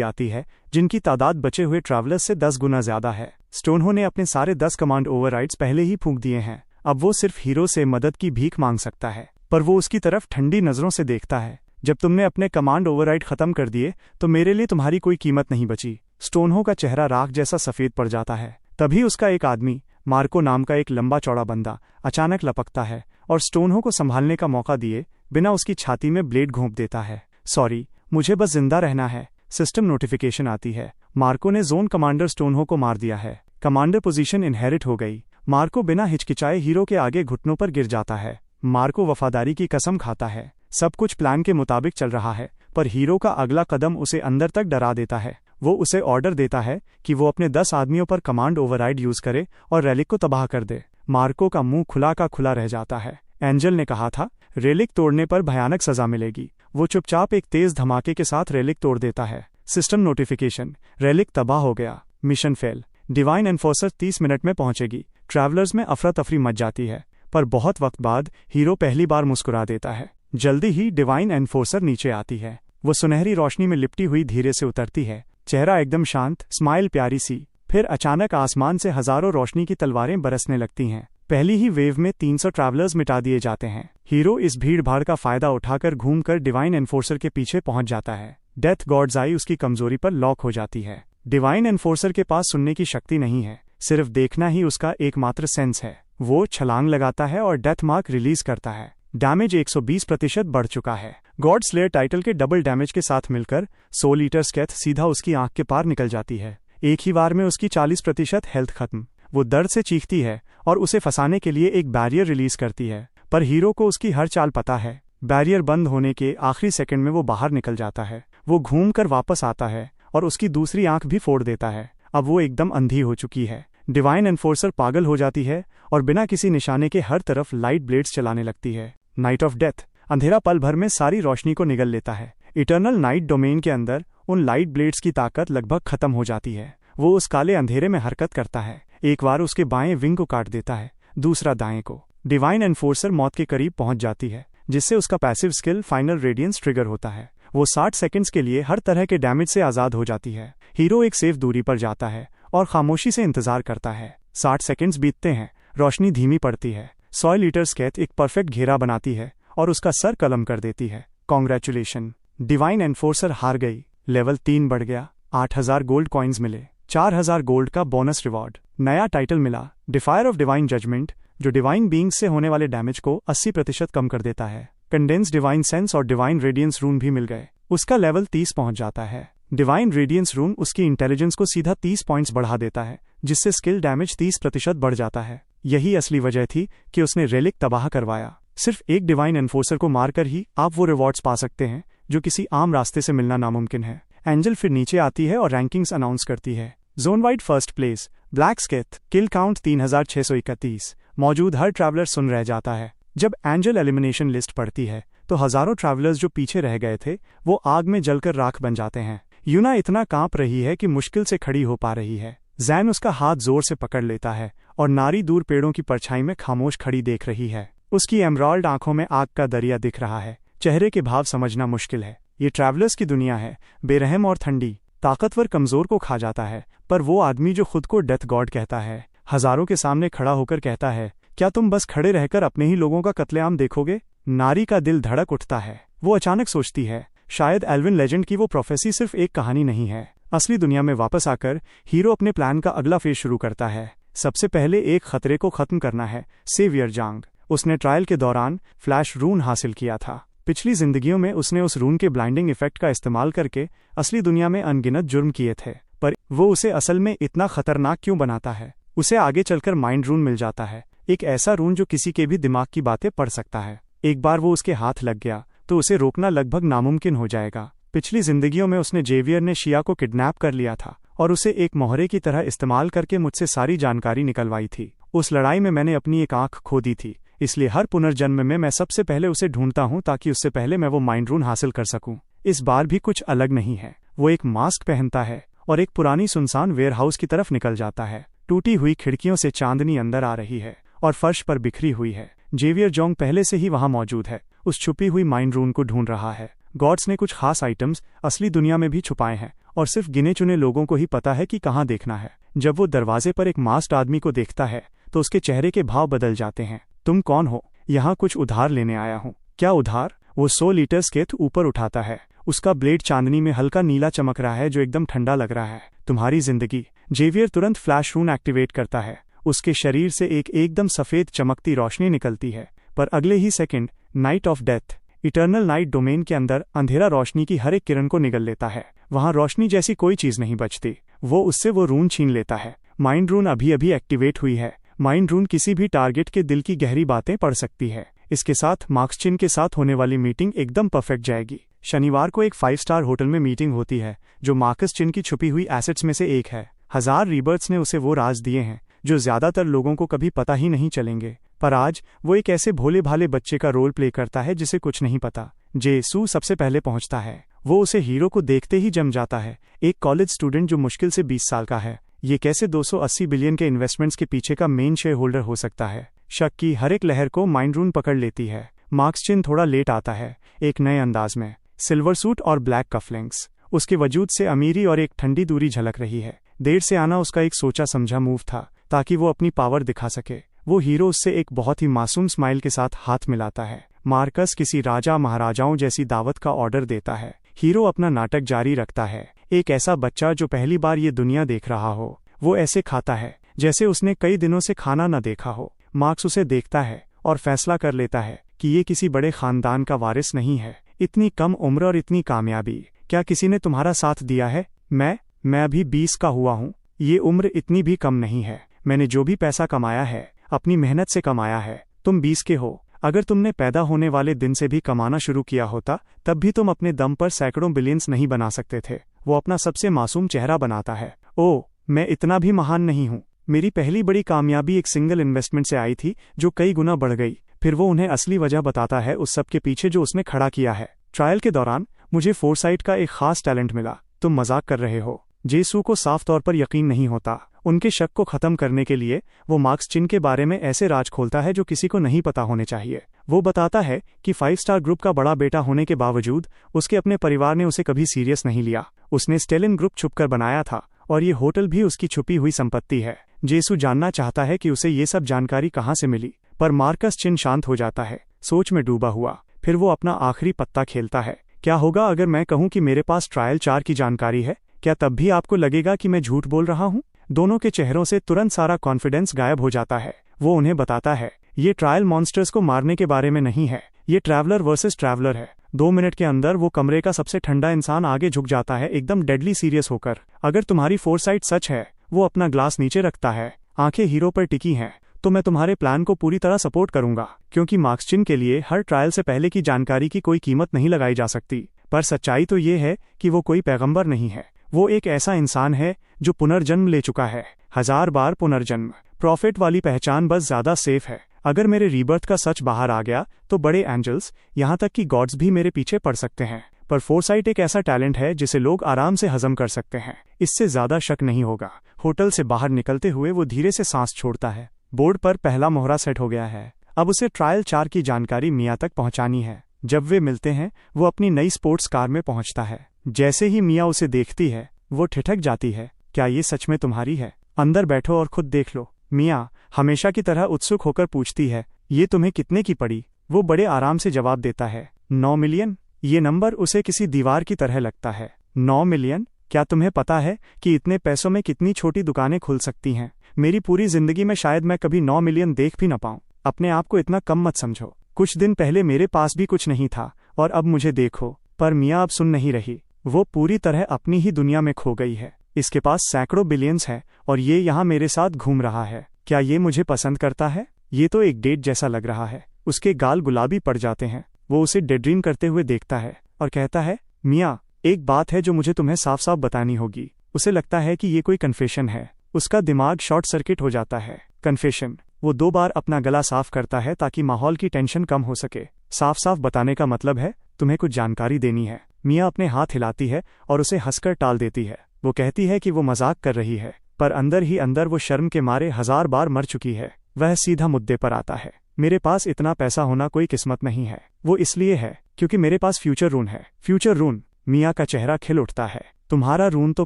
आती है, जिनकी तादाद बचे हुए ट्रैवलर्स से 10 गुना ज्यादा है। स्टोनहो ने अपने सारे 10 कमांड ओवरराइड्स पहले ही फूंक दिए हैं। अब वो सिर्फ हीरो से मदद की भीख मांग सकता है, पर वो उसकी तरफ ठंडी नजरों से देखता है। जब तुमने अपने कमांड ओवरराइड खत्म कर दिए तो मेरे लिए तुम्हारी कोई कीमत नहीं बची। स्टोनहो का चेहरा राख जैसा सफेद पड़ जाता है। तभी उसका एक आदमी, मार्को नाम का एक लंबा चौड़ा बंदा, अचानक लपकता है और स्टोनहो को संभालने का मौका दिए बिना उसकी छाती में ब्लेड घोंप देता है। सॉरी, मुझे बस जिंदा रहना है। सिस्टम नोटिफिकेशन आती है। मार्को ने जोन कमांडर स्टोनहो को मार दिया है। कमांडर पोजीशन इनहेरिट हो गई। मार्को बिना हिचकिचाए हीरो के आगे घुटनों पर गिर जाता है। मार्को वफादारी की कसम खाता है। सब कुछ प्लान के मुताबिक चल रहा है, पर हीरो का अगला कदम उसे अंदर तक डरा देता है। वो उसे ऑर्डर देता है कि वो अपने 10 आदमियों पर कमांड ओवरराइड यूज करे और रेलिक को तबाह कर दे। मार्को का मुंह खुला का खुला रह जाता है। एंजल ने कहा था, रेलिक तोड़ने पर भयानक सजा मिलेगी। वो चुपचाप एक तेज धमाके के साथ रेलिक तोड़ देता है। सिस्टम नोटिफिकेशन, रेलिक तबाह हो गया। Mission fail. Divine enforcer 30 minute में पहुंचेगी। ट्रैवलर्स में अफरा तफरी मच जाती है, पर बहुत वक्त बाद हीरो पहली बार मुस्कुरा देता है। जल्दी ही डिवाइन एनफोर्सर नीचे आती है। वो सुनहरी रोशनी में लिपटी हुई धीरे से उतरती है। चेहरा एकदम शांत, स्माइल प्यारी सी। फिर अचानक आसमान से हजारों रोशनी की तलवारें बरसने लगती हैं। पहली ही वेव में 300 ट्रैवलर्स मिटा दिए जाते हैं। हीरो इस भीड़ भाड़ का फायदा उठाकर घूमकर डिवाइन एनफोर्सर के पीछे पहुंच जाता है। डेथ गॉड्स आई उसकी कमजोरी पर लॉक हो जाती है। डिवाइन एनफोर्सर के पास सुनने की शक्ति नहीं है, सिर्फ देखना ही उसका एकमात्र सेंस है। वो छलांग लगाता है और डेथ मार्क रिलीज करता है। डैमेज 120% बढ़ चुका है। गॉड स्लेयर टाइटल के डबल डैमेज के साथ मिलकर सोल ईटर स्केथ सीधा उसकी आंख के पार निकल जाती है। एक ही बार में उसकी 40% हेल्थ खत्म। वो दर्द से चीखती है और उसे फंसाने के लिए एक बैरियर रिलीज करती है, पर हीरो को उसकी हर चाल पता है। बैरियर बंद होने के आखिरी सेकंड में वो बाहर निकल जाता है। वो घूमकर वापस आता है और उसकी दूसरी आंख भी फोड़ देता है। अब वो एकदम अंधी हो चुकी है। डिवाइन एनफोर्सर पागल हो जाती है और बिना किसी निशाने के हर तरफ लाइट ब्लेड्स चलाने लगती है। Night of death. अंधेरा पल भर में सारी रोशनी को निगल लेता है। इटर्नल नाइट डोमेन के अंदर उन लाइट ब्लेड्स की ताकत लगभग खत्म हो जाती है। वो उस काले अंधेरे में हरकत करता है। एक बार उसके बाएं विंग को काट देता है, दूसरा दाएं को। डिवाइन एनफोर्सर मौत के करीब पहुंच जाती है, जिससे उसका passive skill final radiance trigger होता है। वो 60 सेकंड्स के लिए हर तरह के डैमेज से आजाद हो जाती है। हीरो एक सेफ दूरी पर जाता है और खामोशी से इंतजार करता है। 60 सेकंड्स बीतते हैं। रोशनी धीमी पड़ती है। सॉइल ईटर स्केथ एक परफेक्ट घेरा बनाती है और उसका सर कलम कर देती है। कॉन्ग्रेचुलेशन, डिवाइन एनफोर्सर हार गई। लेवल 3 बढ़ गया। 8000 गोल्ड कॉइन्स मिले। 4000 गोल्ड का बोनस रिवॉर्ड। नया टाइटल मिला, डिफायर ऑफ डिवाइन जजमेंट, जो डिवाइन बीइंग्स से होने वाले डैमेज को 80% कम कर देता है। कंडेंस डिवाइन सेंस और डिवाइन रेडियंस रून भी मिल गए। उसका लेवल 30 पहुंच जाता है। डिवाइन रेडियंस रून उसकी इंटेलिजेंस को सीधा 30 पॉइंट्स बढ़ा देता है, जिससे स्किल डैमेज 30% बढ़ जाता है। यही असली वजह थी कि उसने रेलिक तबाह करवाया। सिर्फ एक डिवाइन एनफोर्सर को मारकर ही आप वो रिवॉर्ड्स पा सकते हैं जो किसी आम रास्ते से मिलना नामुमकिन है। एंजल फिर नीचे आती है और रैंकिंग्स अनाउंस करती है। Zone wide first place, black scythe, kill count 3631। मौजूद हर ट्रैवलर सुन रह जाता है। जब एंजल एलिमिनेशन लिस्ट पढ़ती है तो हजारों ट्रैवलर्स जो पीछे रह गए थे वो आग में जलकर राख बन जाते हैं। यूना इतना कांप रही है कि मुश्किल से खड़ी हो पा रही है। जैन उसका हाथ जोर से पकड़ लेता है और नारी दूर पेड़ों की परछाई में खामोश खड़ी देख रही है। उसकी एमराल्ड आंखों में आग का दरिया दिख रहा है। चेहरे के भाव समझना मुश्किल है। ये ट्रैवलर्स की दुनिया है, बेरहम और ठंडी। ताकतवर कमजोर को खा जाता है, पर वो आदमी जो खुद को डेथ गॉड कहता है, हजारों के सामने खड़ा होकर कहता है, क्या तुम बस खड़े रहकर अपने ही लोगों का कत्लेआम देखोगे? नारी का दिल धड़क उठता है। वो अचानक सोचती है, शायद एल्विन लेजेंड की वो प्रोफेसी सिर्फ एक कहानी नहीं है। असली दुनिया में वापस आकर हीरो अपने प्लान का अगला फेज शुरू करता है। सबसे पहले एक खतरे को खत्म करना है, सेवियर जांग। उसने ट्रायल के दौरान फ्लैश रून हासिल किया था। पिछली जिंदगियों में उसने उस रून के ब्लाइंडिंग इफेक्ट का इस्तेमाल करके असली दुनिया में अनगिनत जुर्म किए थे, पर वो उसे असल में इतना खतरनाक क्यों बनाता है? उसे आगे चलकर माइंड रून मिल जाता है, एक ऐसा रून जो किसी के भी दिमाग की बातें पढ़ सकता है। एक बार वो उसके हाथ लग गया तो उसे रोकना लगभग नामुमकिन हो जाएगा। पिछली जिंदगियों में उसने जेवियर ने शिया को किडनैप कर लिया था और उसे एक मोहरे की तरह इस्तेमाल करके मुझसे सारी जानकारी निकलवाई थी। उस लड़ाई में मैंने अपनी एक आंख खो दी थी, इसलिए हर पुनर्जन्म में मैं सबसे पहले उसे ढूंढता हूं ताकि उससे पहले मैं वो माइंड रून हासिल कर सकूं। इस बार भी कुछ अलग नहीं है। वो एक मास्क पहनता है और एक पुरानी सुनसान वेयरहाउस की तरफ निकल जाता है। टूटी हुई खिड़कियों से चांदनी अंदर आ रही है और फर्श पर बिखरी हुई है। जेवियर जोंग पहले से ही वहां मौजूद है, उस छुपी हुई माइंड रूम को ढूंढ रहा है। गॉड्स ने कुछ खास आइटम्स असली दुनिया में भी छुपाए हैं और सिर्फ गिने चुने लोगों को ही पता है कि कहाँ देखना है। जब वो दरवाजे पर एक मास्क्ड आदमी को देखता है तो उसके चेहरे के भाव बदल जाते हैं। तुम कौन हो? यहाँ कुछ उधार लेने आया हूँ। क्या उधार? वो 100 लीटर स्केथ ऊपर उठाता है। उसका ब्लेड चांदनी में हल्का नीला चमक रहा है जो एकदम ठंडा लग रहा है। तुम्हारी जिंदगी। जेवियर तुरंत फ्लैश रून एक्टिवेट करता है। उसके शरीर से एक एकदम सफेद चमकती रोशनी निकलती है, पर अगले ही second night of death, eternal night domain के अंदर अंधेरा रोशनी की हर एक किरण को निगल लेता है। वहां रोशनी जैसी कोई चीज नहीं बचती। वो रून छीन लेता है। माइंड रून अभी अभी एक्टिवेट हुई है। माइंड रून किसी भी टारगेट के दिल की गहरी बातें पढ़ सकती है। इसके साथ मार्कस चिन के साथ होने वाली मीटिंग एकदम परफेक्ट जाएगी। शनिवार को एक 5 स्टार होटल में मीटिंग होती है जो मार्कस चिन की छुपी हुई एसेट्स में से एक है। 1000 रीबर्थ्स ने उसे वो राज दिए हैं जो ज्यादातर लोगों को कभी पता ही नहीं चलेंगे, पर आज वो एक ऐसे भोले भाले बच्चे का रोल प्ले करता है जिसे कुछ नहीं पता। जेसू सबसे पहले पहुंचता है। वो उसे हीरो को देखते ही जम जाता है। एक कॉलेज स्टूडेंट जो मुश्किल से 20 साल का है, ये कैसे 280 बिलियन के इन्वेस्टमेंट्स के पीछे का मेन शेयर होल्डर हो सकता है? शक की हर एक लहर को माइंड रून पकड़ लेती है। मार्कस चिन थोड़ा लेट आता है, एक नए अंदाज में, सिल्वर सूट और ब्लैक कफलिंग्स। उसके वजूद से अमीरी और एक ठंडी दूरी झलक रही है। देर से आना उसका एक सोचा समझा मूव था ताकि वो अपनी पावर दिखा सके। वो हीरो उससे एक बहुत ही मासूम स्माइल के साथ हाथ मिलाता है। मार्कस किसी राजा महाराजाओं जैसी दावत का ऑर्डर देता है। हीरो अपना नाटक जारी रखता है। एक ऐसा बच्चा जो पहली बार ये दुनिया देख रहा हो, वो ऐसे खाता है जैसे उसने कई दिनों से खाना न देखा हो। मार्कस उसे देखता है और फैसला कर लेता है कि ये किसी बड़े खानदान का वारिस नहीं है। इतनी कम उम्र और इतनी कामयाबी, क्या किसी ने तुम्हारा साथ दिया है? मैं अभी 20 का हुआ हूँ। ये उम्र इतनी भी कम नहीं है। मैंने जो भी पैसा कमाया है अपनी मेहनत से कमाया है। तुम 20 के हो। अगर तुमने पैदा होने वाले दिन से भी कमाना शुरू किया होता तब भी तुम अपने दम पर सैकड़ों बिलियंस नहीं बना सकते थे। वो अपना सबसे मासूम चेहरा बनाता है। ओह, मैं इतना भी महान नहीं हूँ। मेरी पहली बड़ी कामयाबी एक सिंगल इन्वेस्टमेंट से आई थी जो कई गुना बढ़ गई। फिर वो उन्हें असली वजह बताता है उस सब के पीछे जो उसने खड़ा किया है। ट्रायल के दौरान मुझे फोरसाइट का एक खास टैलेंट मिला। तुम मजाक कर रहे हो? जेसू को साफ तौर पर यकीन नहीं होता। उनके शक को खत्म करने के लिए वो मार्कस चिन के बारे में ऐसे राज खोलता है जो किसी को नहीं पता होने चाहिए। वो बताता है कि 5 स्टार ग्रुप का बड़ा बेटा होने के बावजूद उसके अपने परिवार ने उसे कभी सीरियस नहीं लिया। उसने स्टेलिन ग्रुप छुपकर बनाया था और ये होटल भी उसकी छुपी हुई संपत्ति है। जेसू जानना चाहता है कि उसे ये सब जानकारी कहाँ से मिली, पर मार्कस चिन शांत हो जाता है, सोच में डूबा हुआ। फिर वो अपना आखिरी पत्ता खेलता है। क्या होगा अगर मैं कहूँ कि मेरे पास ट्रायल 4 की जानकारी है? क्या तब भी आपको लगेगा कि मैं झूठ बोल रहा हूँ? दोनों के चेहरों से तुरंत सारा कॉन्फिडेंस गायब हो जाता है। वो उन्हें बताता है, ये ट्रायल मॉन्स्टर्स को मारने के बारे में नहीं है, ये ट्रैवलर वर्सेस ट्रैवलर है। 2 मिनट के अंदर वो कमरे का सबसे ठंडा इंसान आगे झुक जाता है, एकदम डेडली सीरियस होकर। अगर तुम्हारी फोरसाइट सच है, वो अपना ग्लास नीचे रखता है, आंखें हीरो पर टिकी हैं, तो मैं तुम्हारे प्लान को पूरी तरह सपोर्ट करूंगा, क्योंकि मार्कस चिन के लिए हर ट्रायल से पहले की जानकारी की कोई कीमत नहीं लगाई जा सकती। पर सच्चाई तो ये है कि वो कोई पैगंबर नहीं है। वो एक ऐसा इंसान है जो पुनर्जन्म ले चुका है, 1000 बार पुनर्जन्म। प्रॉफिट वाली पहचान बस ज्यादा सेफ है। अगर मेरे रीबर्थ का सच बाहर आ गया तो बड़े एंजल्स, यहाँ तक कि गॉड्स भी मेरे पीछे पड़ सकते हैं। पर फोरसाइट एक ऐसा टैलेंट है जिसे लोग आराम से हजम कर सकते हैं। इससे ज्यादा शक नहीं होगा। होटल से बाहर निकलते हुए वो धीरे से सांस छोड़ता है। बोर्ड पर पहला मोहरा सेट हो गया है। अब उसे ट्रायल 4 की जानकारी मिया तक पहुंचानी है। जब वे मिलते हैं, वो अपनी नई स्पोर्ट्स कार में पहुंचता है। जैसे ही मिया उसे देखती है, वो ठिठक जाती है। क्या ये सच में तुम्हारी है? अंदर बैठो और खुद देख लो। मिया हमेशा की तरह उत्सुक होकर पूछती है, ये तुम्हें कितने की पड़ी? वो बड़े आराम से जवाब देता है, 9 मिलियन। ये नंबर उसे किसी दीवार की तरह लगता है। 9 मिलियन? क्या तुम्हें पता है कि इतने पैसों में कितनी छोटी दुकानें खुल सकती हैं? मेरी पूरी जिंदगी में शायद मैं कभी 9 मिलियन देख भी न पाऊं। अपने आप को इतना कम मत समझो। कुछ दिन पहले मेरे पास भी कुछ नहीं था और अब मुझे देखो। पर मिया अब सुन नहीं रही। वो पूरी तरह अपनी ही दुनिया में खो गई है। इसके पास सैकड़ों बिलियंस है और ये यहाँ मेरे साथ घूम रहा है। क्या ये मुझे पसंद करता है? ये तो एक डेट जैसा लग रहा है। उसके गाल गुलाबी पड़ जाते हैं। वो उसे डेड्रीम करते हुए देखता है और कहता है, मिया एक बात है जो मुझे तुम्हें साफ साफ बतानी होगी। उसे लगता है कि ये कोई कन्फेशन है। उसका दिमाग शॉर्ट सर्किट हो जाता है। कन्फेशन। वो 2 बार अपना गला साफ करता है ताकि माहौल की टेंशन कम हो सके। साफ साफ बताने का मतलब है तुम्हें कुछ जानकारी देनी है। मिया अपने हाथ हिलाती है और उसे हंसकर टाल देती है। वो कहती है कि वो मजाक कर रही है। पर अंदर ही अंदर वो शर्म के मारे 1000 बार मर चुकी है। वह सीधा मुद्दे पर आता है। मेरे पास इतना पैसा होना कोई किस्मत नहीं है, वो इसलिए है क्योंकि मेरे पास फ्यूचर रून है। फ्यूचर रून? मिया का चेहरा खिल उठता है। तुम्हारा रून तो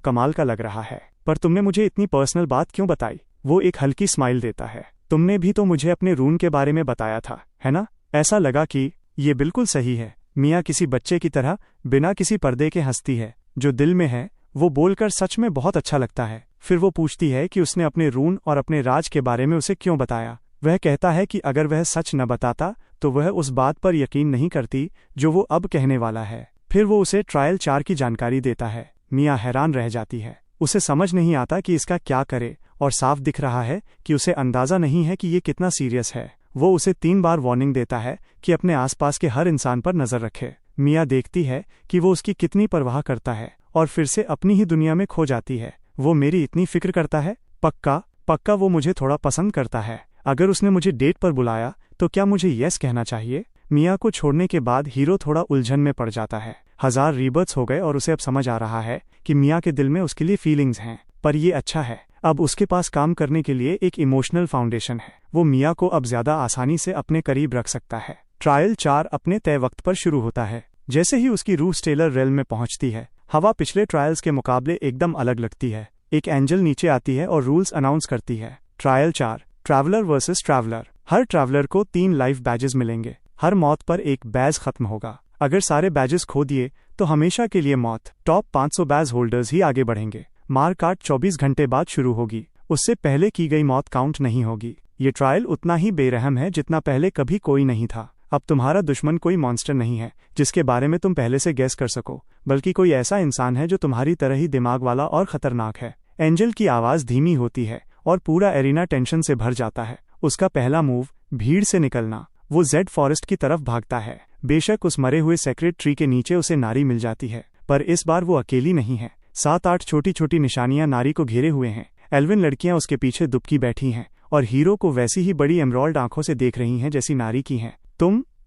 कमाल का लग रहा है, पर तुमने मुझे इतनी पर्सनल बात क्यों बताई? वो एक हल्की स्माइल देता है। तुमने भी तो मुझे अपने रून के बारे में बताया था, है ना? ऐसा लगा कि ये बिल्कुल सही है। मिया किसी बच्चे की तरह बिना किसी पर्दे के हंसती है। जो दिल में है वो बोलकर सच में बहुत अच्छा लगता है। फिर वो पूछती है कि उसने अपने रून और अपने राज के बारे में उसे क्यों बताया। वह कहता है कि अगर वह सच न बताता तो वह उस बात पर यकीन नहीं करती जो वो अब कहने वाला है। फिर वो उसे ट्रायल 4 की जानकारी देता है। मिया हैरान रह जाती है। उसे समझ नहीं आता कि इसका क्या करे, और साफ दिख रहा है कि उसे अंदाजा नहीं है कि ये कितना सीरियस है। वो उसे 3 बार वार्निंग देता है कि अपने आसपास के हर इंसान पर नजर रखे। मिया देखती है कि वो उसकी कितनी परवाह करता है और फिर से अपनी ही दुनिया में खो जाती है। वो मेरी इतनी फिक्र करता है? पक्का वो मुझे थोड़ा पसंद करता है। अगर उसने मुझे डेट पर बुलाया तो क्या मुझे यस कहना चाहिए? मिया को छोड़ने के बाद हीरो थोड़ा उलझन में पड़ जाता है। 1000 रीबर्थ्स हो गए और उसे अब समझ आ रहा है कि मिया के दिल में उसके लिए फीलिंग्स हैं। पर ये अच्छा है, अब उसके पास काम करने के लिए एक इमोशनल फाउंडेशन है। वो मिया को अब ज्यादा आसानी से अपने करीब रख सकता है। ट्रायल 4 अपने तय वक्त पर शुरू होता है। जैसे ही उसकी रूह स्टेलर रेल में पहुंचती है, हवा पिछले ट्रायल्स के मुकाबले एकदम अलग लगती है। एक एंजल नीचे आती है और रूल्स अनाउंस करती है। Trial 4, traveller versus traveller. हर ट्रैवलर को 3 लाइफ बैजेस मिलेंगे। हर मौत पर एक बैज खत्म होगा। अगर सारे बैजेस खो दिए तो हमेशा के लिए मौत। टॉप 500 बैज होल्डर्स ही आगे बढ़ेंगे। मार काट 24 घंटे बाद शुरू होगी। उससे पहले की गई मौत काउंट नहीं होगी। ये ट्रायल उतना ही बेरहम है जितना पहले कभी कोई नहीं था। अब तुम्हारा दुश्मन कोई मॉन्स्टर नहीं है जिसके बारे में तुम पहले से गेस कर सको, बल्कि कोई ऐसा इंसान है जो तुम्हारी तरह ही दिमाग वाला और खतरनाक है। एंजल की आवाज धीमी होती है और पूरा एरिना टेंशन से भर जाता है। उसका पहला मूव भीड़ से निकलना। वो जेड फॉरेस्ट की तरफ भागता है। बेशक उस मरे हुए सेक्रेट ट्री के नीचे उसे नारी मिल जाती है, पर इस बार वो अकेली नहीं है। 7-8 छोटी छोटी निशानियां नारी को घेरे हुए हैं। एल्विन लड़कियां उसके पीछे दुबकी बैठी हैं और हीरो को वैसी ही बड़ी एमराल्ड आंखों से देख रही हैं जैसी नारी की हैं।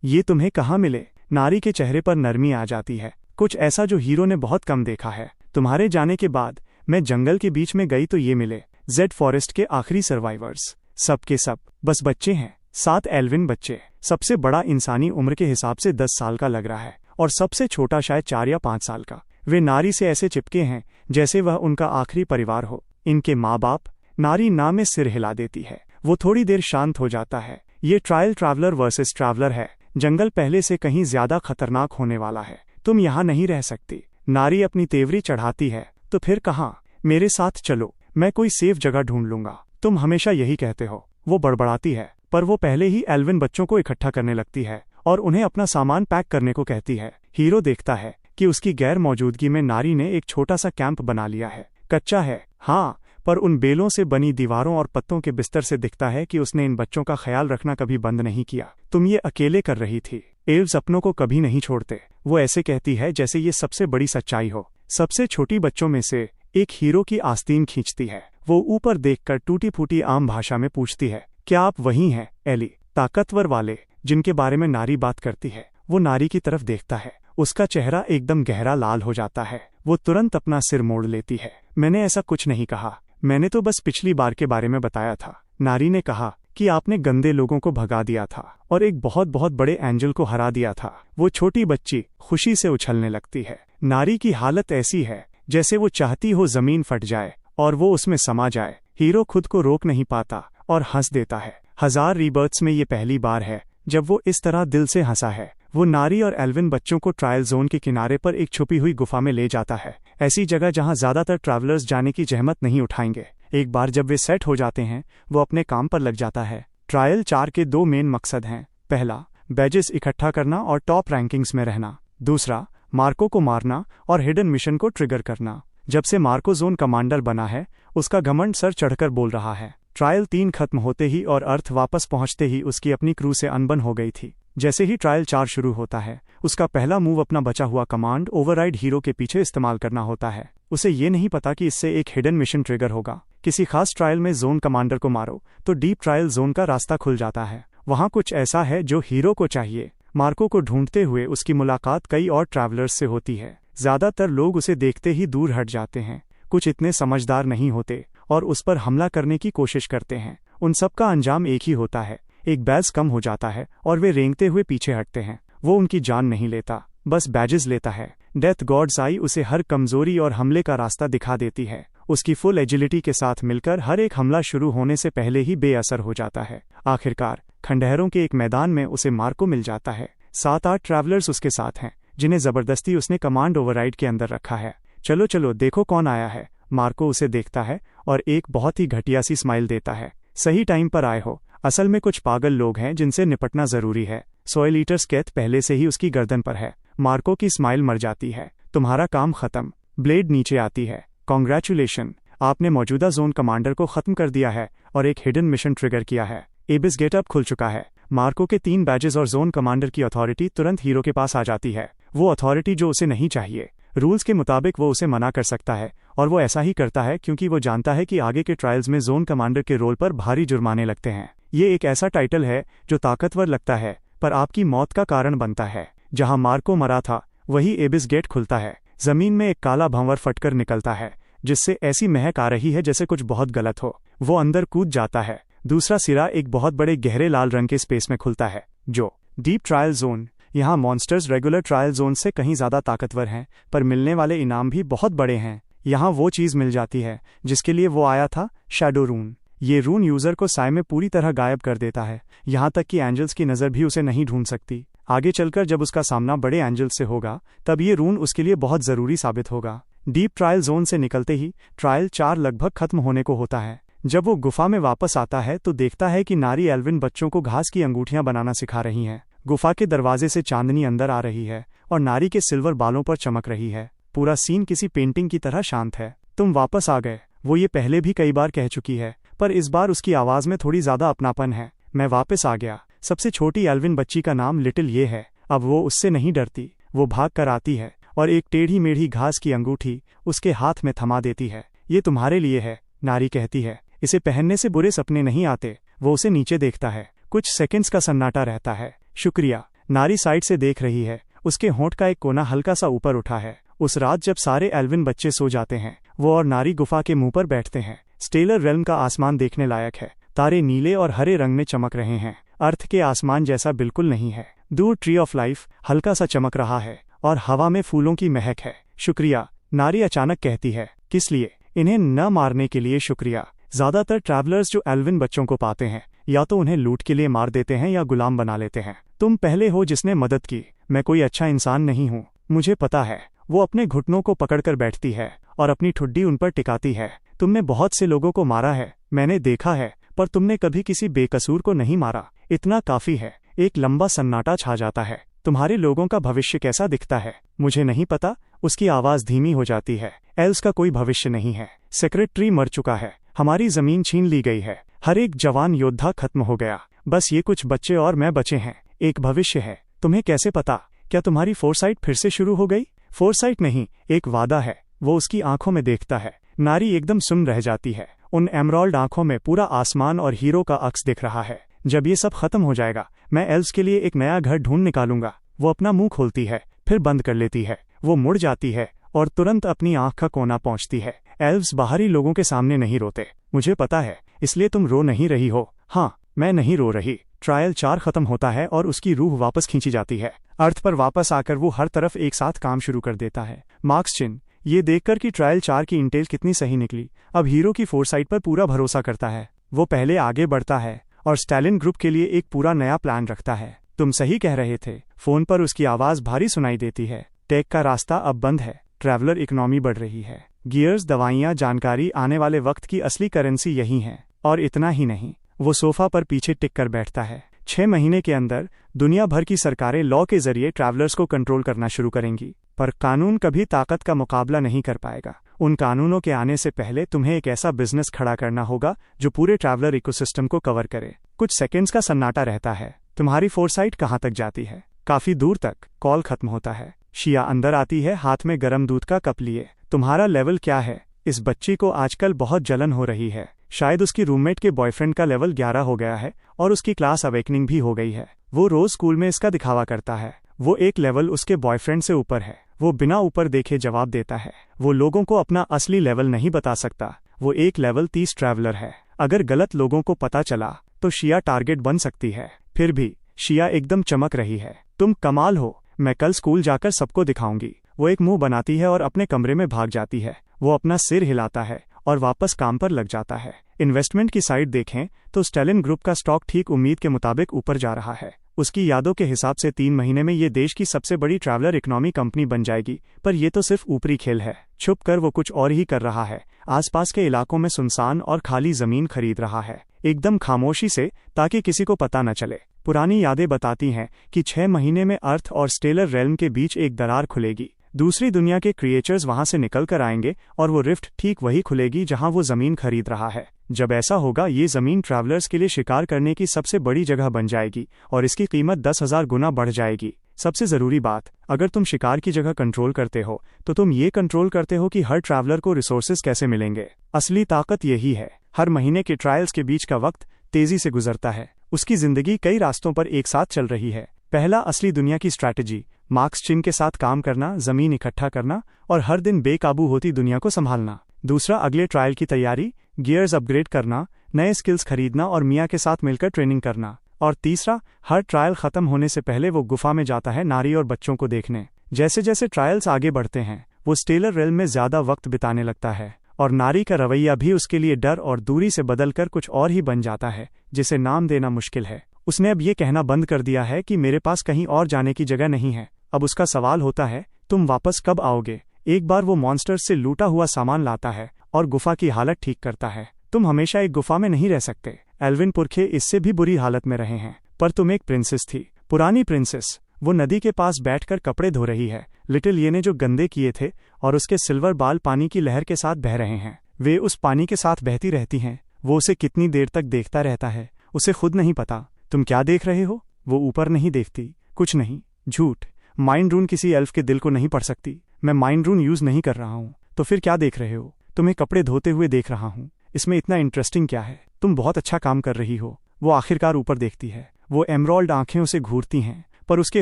ये तुम्हें कहाँ मिले? नारी के चेहरे पर नरमी आ जाती है, कुछ ऐसा जो हीरो ने बहुत कम देखा है। तुम्हारे जाने के बाद मैं जंगल के बीच में गई तो ये मिले, जेड फॉरेस्ट के आखिरी सर्वाइवर्स। सब के सब बस बच्चे हैं, 7 एल्विन बच्चे। सबसे बड़ा इंसानी उम्र के हिसाब से 10 साल का लग रहा है और सबसे छोटा शायद 4 या 5 साल का। वे नारी से ऐसे चिपके हैं जैसे वह उनका आखिरी परिवार हो। इनके माँ बाप। नारी नाम में सिर हिला देती है। वो थोड़ी देर शांत हो जाता है। ये ट्रायल ट्रैवलर वर्सेस ट्रैवलर है। जंगल पहले से कहीं ज्यादा खतरनाक होने वाला है। तुम यहाँ नहीं रह सकती। नारी अपनी तेवरी चढ़ाती है। तो फिर कहाँ? मेरे साथ चलो, मैं कोई सेफ जगह ढूंढ लूंगा। तुम हमेशा यही कहते हो। वो बड़बड़ाती है, पर वो पहले ही एल्विन बच्चों को इकट्ठा करने लगती है और उन्हें अपना सामान पैक करने को कहती है। हीरो देखता है कि उसकी गैर मौजूदगी में नारी ने एक छोटा सा कैंप बना लिया है। कच्चा है, हाँ, पर उन बेलों से बनी दीवारों और पत्तों के बिस्तर से दिखता है कि उसने इन बच्चों का ख्याल रखना कभी बंद नहीं किया। तुम ये अकेले कर रही थी। एल्व्स अपनों को कभी नहीं छोड़ते। वो ऐसे कहती है जैसे ये सबसे बड़ी सच्चाई हो। सबसे छोटी बच्चों में से एक हीरो की आस्तीन खींचती है। वो ऊपर देखकर टूटी फूटी आम भाषा में पूछती है, क्या आप वही हैं, एली? ताकतवर वाले जिनके बारे में नारी बात करती है। वो नारी की तरफ देखता है। उसका चेहरा एकदम गहरा लाल हो जाता है। वो तुरंत अपना सिर मोड़ लेती है। मैंने ऐसा कुछ नहीं कहा। मैंने तो बस पिछली बार के बारे में बताया था। नारी ने कहा कि आपने गंदे लोगों को भगा दिया था और एक बहुत बहुत बड़े एंजल को हरा दिया था। वो छोटी बच्ची खुशी से उछलने लगती है। नारी की हालत ऐसी है जैसे वो चाहती हो जमीन फट जाए और वो उसमें समा जाए। हीरो खुद को रोक नहीं पाता और हंस देता है। 1000 रीबर्थ्स में ये पहली बार है जब वो इस तरह दिल से हंसा है। वो नारी और एल्विन बच्चों को ट्रायल जोन के किनारे पर एक छुपी हुई गुफा में ले जाता है। ऐसी जगह जहां ज्यादातर ट्रैवलर्स जाने की जहमत नहीं उठाएंगे। एक बार जब वे सेट हो जाते हैं, वो अपने काम पर लग जाता है। ट्रायल 4 के 2 मेन मकसद हैं। पहला, बैजेस इकट्ठा करना और टॉप रैंकिंग्स में रहना। दूसरा, मार्को को मारना और हिडन मिशन को ट्रिगर करना। जब से मार्को जोन कमांडर बना है, उसका घमंड सर चढ़कर बोल रहा है। ट्रायल 3 खत्म होते ही और अर्थ वापस पहुंचते ही उसकी अपनी क्रू से अनबन हो गई थी। जैसे ही ट्रायल 4 शुरू होता है, उसका पहला मूव अपना बचा हुआ कमांड ओवरराइड हीरो के पीछे इस्तेमाल करना होता है। उसे ये नहीं पता कि इससे एक हिडन मिशन ट्रिगर होगा। किसी खास ट्रायल में जोन कमांडर को मारो तो डीप ट्रायल जोन का रास्ता खुल जाता है। वहाँ कुछ ऐसा है जो हीरो को चाहिए। मार्को को ढूंढते हुए उसकी मुलाकात कई और ट्रैवलर्स से होती है। ज्यादातर लोग उसे देखते ही दूर हट जाते हैं। कुछ इतने समझदार नहीं होते और उस पर हमला करने की कोशिश करते हैं। उन सब का अंजाम एक ही होता है, एक बैज कम हो जाता है और वे रेंगते हुए पीछे हटते हैं। वो उनकी जान नहीं लेता, बस बैजेस लेता है। डेथ गॉड्स आई उसे हर कमजोरी और हमले का रास्ता दिखा देती है। उसकी फुल एजिलिटी के साथ मिलकर हर एक हमला शुरू होने से पहले ही बेअसर हो जाता है। आखिरकार खंडहरों के एक मैदान में उसे मार्को मिल जाता है। 7-8 ट्रैवलर्स उसके साथ हैं, जिन्हें जबरदस्ती उसने कमांड ओवरराइड के अंदर रखा है। चलो चलो देखो कौन आया है। मार्को उसे देखता है और एक बहुत ही घटिया सी स्माइल देता है। सही टाइम पर आए हो। असल में कुछ पागल लोग हैं जिनसे निपटना जरूरी है। सॉइल ईटर स्केथ पहले से ही उसकी गर्दन पर है। मार्को की स्माइल मर जाती है। तुम्हारा काम खत्म। ब्लेड नीचे आती है। कॉन्ग्रेचुलेशन, आपने मौजूदा जोन कमांडर को खत्म कर दिया है और एक हिडन मिशन ट्रिगर किया है। एबिस गेटअप खुल चुका है। मार्को के 3 बैजेस और जोन कमांडर की अथॉरिटी तुरंत हीरो के पास आ जाती है। वो अथॉरिटी जो उसे नहीं चाहिए। रूल्स के मुताबिक वो उसे मना कर सकता है और वो ऐसा ही करता है क्योंकि वो जानता है कि आगे के ट्रायल्स में जोन कमांडर के रोल पर भारी जुर्माने लगते हैं। ये एक ऐसा टाइटल है जो ताकतवर लगता है पर आपकी मौत का कारण बनता है। जहां मार्को मरा था वही एबिस गेट खुलता है। जमीन में एक काला भंवर फटकर निकलता है जिससे ऐसी महक आ रही है जैसे कुछ बहुत गलत हो। वो अंदर कूद जाता है। दूसरा सिरा एक बहुत बड़े गहरे लाल रंग के स्पेस में खुलता है जो डीप ट्रायल जोन। यहाँ मॉन्स्टर्स रेगुलर ट्रायल जोन से कहीं ज्यादा ताकतवर हैं, पर मिलने वाले इनाम भी बहुत बड़े हैं। यहाँ वो चीज मिल जाती है जिसके लिए वो आया था, शैडो रून। ये रून यूजर को साय में पूरी तरह गायब कर देता है, यहाँ तक कि एंजल्स की नज़र भी उसे नहीं ढूंढ सकती। आगे चलकर जब उसका सामना बड़े एंजल्स से होगा तब ये रून उसके लिए बहुत ज़रूरी साबित होगा। डीप ट्रायल जोन से निकलते ही ट्रायल 4 लगभग खत्म होने को होता है। जब वो गुफा में वापस आता है तो देखता है कि नारी एल्विन बच्चों को घास की अंगूठियां बनाना सिखा रही हैं। गुफा के दरवाजे से चांदनी अंदर आ रही है और नारी के सिल्वर बालों पर चमक रही है। पूरा सीन किसी पेंटिंग की तरह शांत है। तुम वापस आ गए। वो ये पहले भी कई बार कह चुकी है, पर इस बार उसकी आवाज में थोड़ी ज्यादा अपनापन है। मैं वापस आ गया। सबसे छोटी एल्विन बच्ची का नाम लिटिल ये है। अब वो उससे नहीं डरती। वो भाग कर आती है और एक टेढ़ी मेढ़ी घास की अंगूठी उसके हाथ में थमा देती है। ये तुम्हारे लिए है, नारी कहती है। इसे पहनने से बुरे सपने नहीं आते। वो उसे नीचे देखता है। कुछ सेकंड्स का सन्नाटा रहता है। शुक्रिया। नारी साइड से देख रही है। उसके होंठ का एक कोना हल्का सा ऊपर उठा है। उस रात जब सारे एल्विन बच्चे सो जाते हैं, वो और नारी गुफा के मुंह पर बैठते हैं। स्टेलर रेल्म का आसमान देखने लायक है। तारे नीले और हरे रंग में चमक रहे हैं। अर्थ के आसमान जैसा बिल्कुल नहीं है। दूर ट्री ऑफ लाइफ हल्का सा चमक रहा है और हवा में फूलों की महक है। शुक्रिया, नारी अचानक कहती है। किस लिए? इन्हें न मारने के लिए शुक्रिया। ज्यादातर ट्रैवलर्स जो एल्विन बच्चों को पाते हैं या तो उन्हें लूट के लिए मार देते हैं या गुलाम बना लेते हैं। तुम पहले हो जिसने मदद की। मैं कोई अच्छा इंसान नहीं हूँ, मुझे पता है। वो अपने घुटनों को पकड़कर बैठती है और अपनी ठुड्डी उन पर टिकाती है। तुमने बहुत से लोगों को मारा है, मैंने देखा है, पर तुमने कभी किसी बेकसूर को नहीं मारा। इतना काफी है। एक लंबा सन्नाटा छा जाता है। तुम्हारे लोगों का भविष्य कैसा दिखता है? मुझे नहीं पता। उसकी आवाज धीमी हो जाती है। एल्स का कोई भविष्य नहीं है। सेक्रेटरी मर चुका है। हमारी जमीन छीन ली गई है। हर एक जवान योद्धा खत्म हो गया। बस ये कुछ बच्चे और मैं बचे हैं। एक भविष्य है। तुम्हें कैसे पता? क्या तुम्हारी फोरसाइट फिर से शुरू हो गई? फोरसाइट नहीं, एक वादा है। वो उसकी आंखों में देखता है। नारी एकदम सुन्न रह जाती है। उन एमराल्ड आंखों में पूरा आसमान और हीरो का अक्स दिख रहा है। जब ये सब खत्म हो जाएगा मैं एल्व्स के लिए एक नया घर ढूंढ निकालूंगा। वो अपना मुंह खोलती है, फिर बंद कर लेती है। वो मुड़ जाती है और तुरंत अपनी आंख का कोना पहुंचती है। एल्व्स बाहरी लोगों के सामने नहीं रोते, मुझे पता है, इसलिए तुम रो नहीं रही हो। हाँ, मैं नहीं रो रही। ट्रायल 4 खत्म होता है और उसकी रूह वापस खींची जाती है। अर्थ पर वापस आकर वो हर तरफ एक साथ काम शुरू कर देता है। मार्क्स चिन्ह ये देखकर कि ट्रायल 4 की इंटेल कितनी सही निकली, अब हीरो की फोरसाइट पर पूरा भरोसा करता है। वो पहले आगे बढ़ता है और स्टैलिन ग्रुप के लिए एक पूरा नया प्लान रखता है। तुम सही कह रहे थे। फोन पर उसकी आवाज भारी सुनाई देती है। टेक का रास्ता अब बंद है। ट्रैवलर इकोनॉमी बढ़ रही है। गियर्स, दवाइयाँ, जानकारी, आने वाले वक्त की असली करेंसी यही है। और इतना ही नहीं, वो सोफा पर पीछे टिक कर बैठता है। 6 महीने के अंदर दुनिया भर की सरकारें लॉ के जरिए ट्रैवलर्स को कंट्रोल करना शुरू करेंगी, पर कानून कभी ताकत का मुकाबला नहीं कर पाएगा। उन कानूनों के आने से पहले तुम्हें एक ऐसा बिजनेस खड़ा करना होगा जो पूरे ट्रैवलर इकोसिस्टम को कवर करे। कुछ सेकंड्स का सन्नाटा रहता है। तुम्हारी फोरसाइट कहाँ तक जाती है? काफी दूर तक। कॉल खत्म होता है। शिया अंदर आती है, हाथ में गर्म दूध का कप लिए। तुम्हारा लेवल क्या है? इस बच्ची को आजकल बहुत जलन हो रही है। शायद उसकी रूममेट के बॉयफ्रेंड का लेवल 11 हो गया है और उसकी क्लास अवेकनिंग भी हो गई है। वो रोज स्कूल में इसका दिखावा करता है। वो एक लेवल उसके बॉयफ्रेंड से ऊपर है। वो बिना ऊपर देखे जवाब देता है। वो लोगों को अपना असली लेवल नहीं बता सकता। वो एक लेवल 30 ट्रैवलर है। अगर गलत लोगों को पता चला तो शिया टारगेट बन सकती है। फिर भी शिया एकदम चमक रही है। तुम कमाल हो, मैं कल स्कूल जाकर सबको दिखाऊंगी। वो एक मुंह बनाती है और अपने कमरे में भाग जाती है। वो अपना सिर हिलाता है और वापस काम पर लग जाता है। इन्वेस्टमेंट की साइड देखें तो स्टेलिन ग्रुप का स्टॉक ठीक उम्मीद के मुताबिक ऊपर जा रहा है। उसकी यादों के हिसाब से 3 महीने में ये देश की सबसे बड़ी ट्रैवलर इकोनॉमी कंपनी बन जाएगी। पर ये तो सिर्फ ऊपरी खेल है। छुप कर वो कुछ और ही कर रहा है। आसपास के इलाकों में सुनसान और खाली जमीन खरीद रहा है, एकदम खामोशी से, ताकि किसी को पता न चले। पुरानी यादें बताती हैं कि 6 महीने में अर्थ और स्टेलर रेल्म के बीच एक दरार खुलेगी। दूसरी दुनिया के क्रिएचर्स वहां से निकल कर आएंगे और वो रिफ्ट ठीक वही खुलेगी जहां वो जमीन खरीद रहा है। जब ऐसा होगा ये जमीन ट्रैवलर्स के लिए शिकार करने की सबसे बड़ी जगह बन जाएगी और इसकी कीमत 10,000 गुना बढ़ जाएगी। सबसे जरूरी बात, अगर तुम शिकार की जगह कंट्रोल करते हो तो तुम ये कंट्रोल करते हो कि हर ट्रैवलर को रिसोर्सेज कैसे मिलेंगे। असली ताकत यही है। हर महीने के ट्रायल्स के बीच का वक्त तेजी से गुजरता है। उसकी जिंदगी कई रास्तों पर एक साथ चल रही है। पहला, असली दुनिया की स्ट्रैटेजी, मार्क्स चिन के साथ काम करना, जमीन इकट्ठा करना और हर दिन बेकाबू होती दुनिया को संभालना। दूसरा, अगले ट्रायल की तैयारी, गियर्स अपग्रेड करना, नए स्किल्स खरीदना और मिया के साथ मिलकर ट्रेनिंग करना। और तीसरा, हर ट्रायल खत्म होने से पहले वो गुफा में जाता है नारी और बच्चों को देखने। जैसे जैसे ट्रायल्स आगे बढ़ते हैं वो स्टेलर रेल्म में ज्यादा वक्त बिताने लगता है और नारी का रवैया भी उसके लिए डर और दूरी से बदलकर कुछ और ही बन जाता है जिसे नाम देना मुश्किल है। उसने अब ये कहना बंद कर दिया है कि मेरे पास कहीं और जाने की जगह नहीं है। अब उसका सवाल होता है, तुम वापस कब आओगे? एक बार वो मॉन्स्टर्स से लूटा हुआ सामान लाता है और गुफा की हालत ठीक करता है। तुम हमेशा एक गुफा में नहीं रह सकते। एल्विन पुरखे इससे भी बुरी हालत में रहे हैं। पर तुम एक प्रिंसेस थी, पुरानी प्रिंसेस। वो नदी के पास बैठकर कपड़े धो रही है। लिटिल ये ने जो गंदे किए थे और उसके सिल्वर बाल पानी की लहर के साथ बह रहे हैं। वे उस पानी के साथ बहती रहती हैं। वो उसे कितनी देर तक देखता रहता है उसे खुद नहीं पता। तुम क्या देख रहे हो? वो ऊपर नहीं देखती। कुछ नहीं, झूठ। माइंड रून किसी एल्फ के दिल को नहीं पढ़ सकती। मैं माइंड रून यूज नहीं कर रहा हूँ। तो फिर क्या देख रहे हो? तुम्हें कपड़े धोते हुए देख रहा हूँ। इसमें इतना इंटरेस्टिंग क्या है? तुम बहुत अच्छा काम कर रही हो। वो आखिरकार ऊपर देखती है। वो एमरॉल्ड आंखें उसे घूरती हैं, पर उसके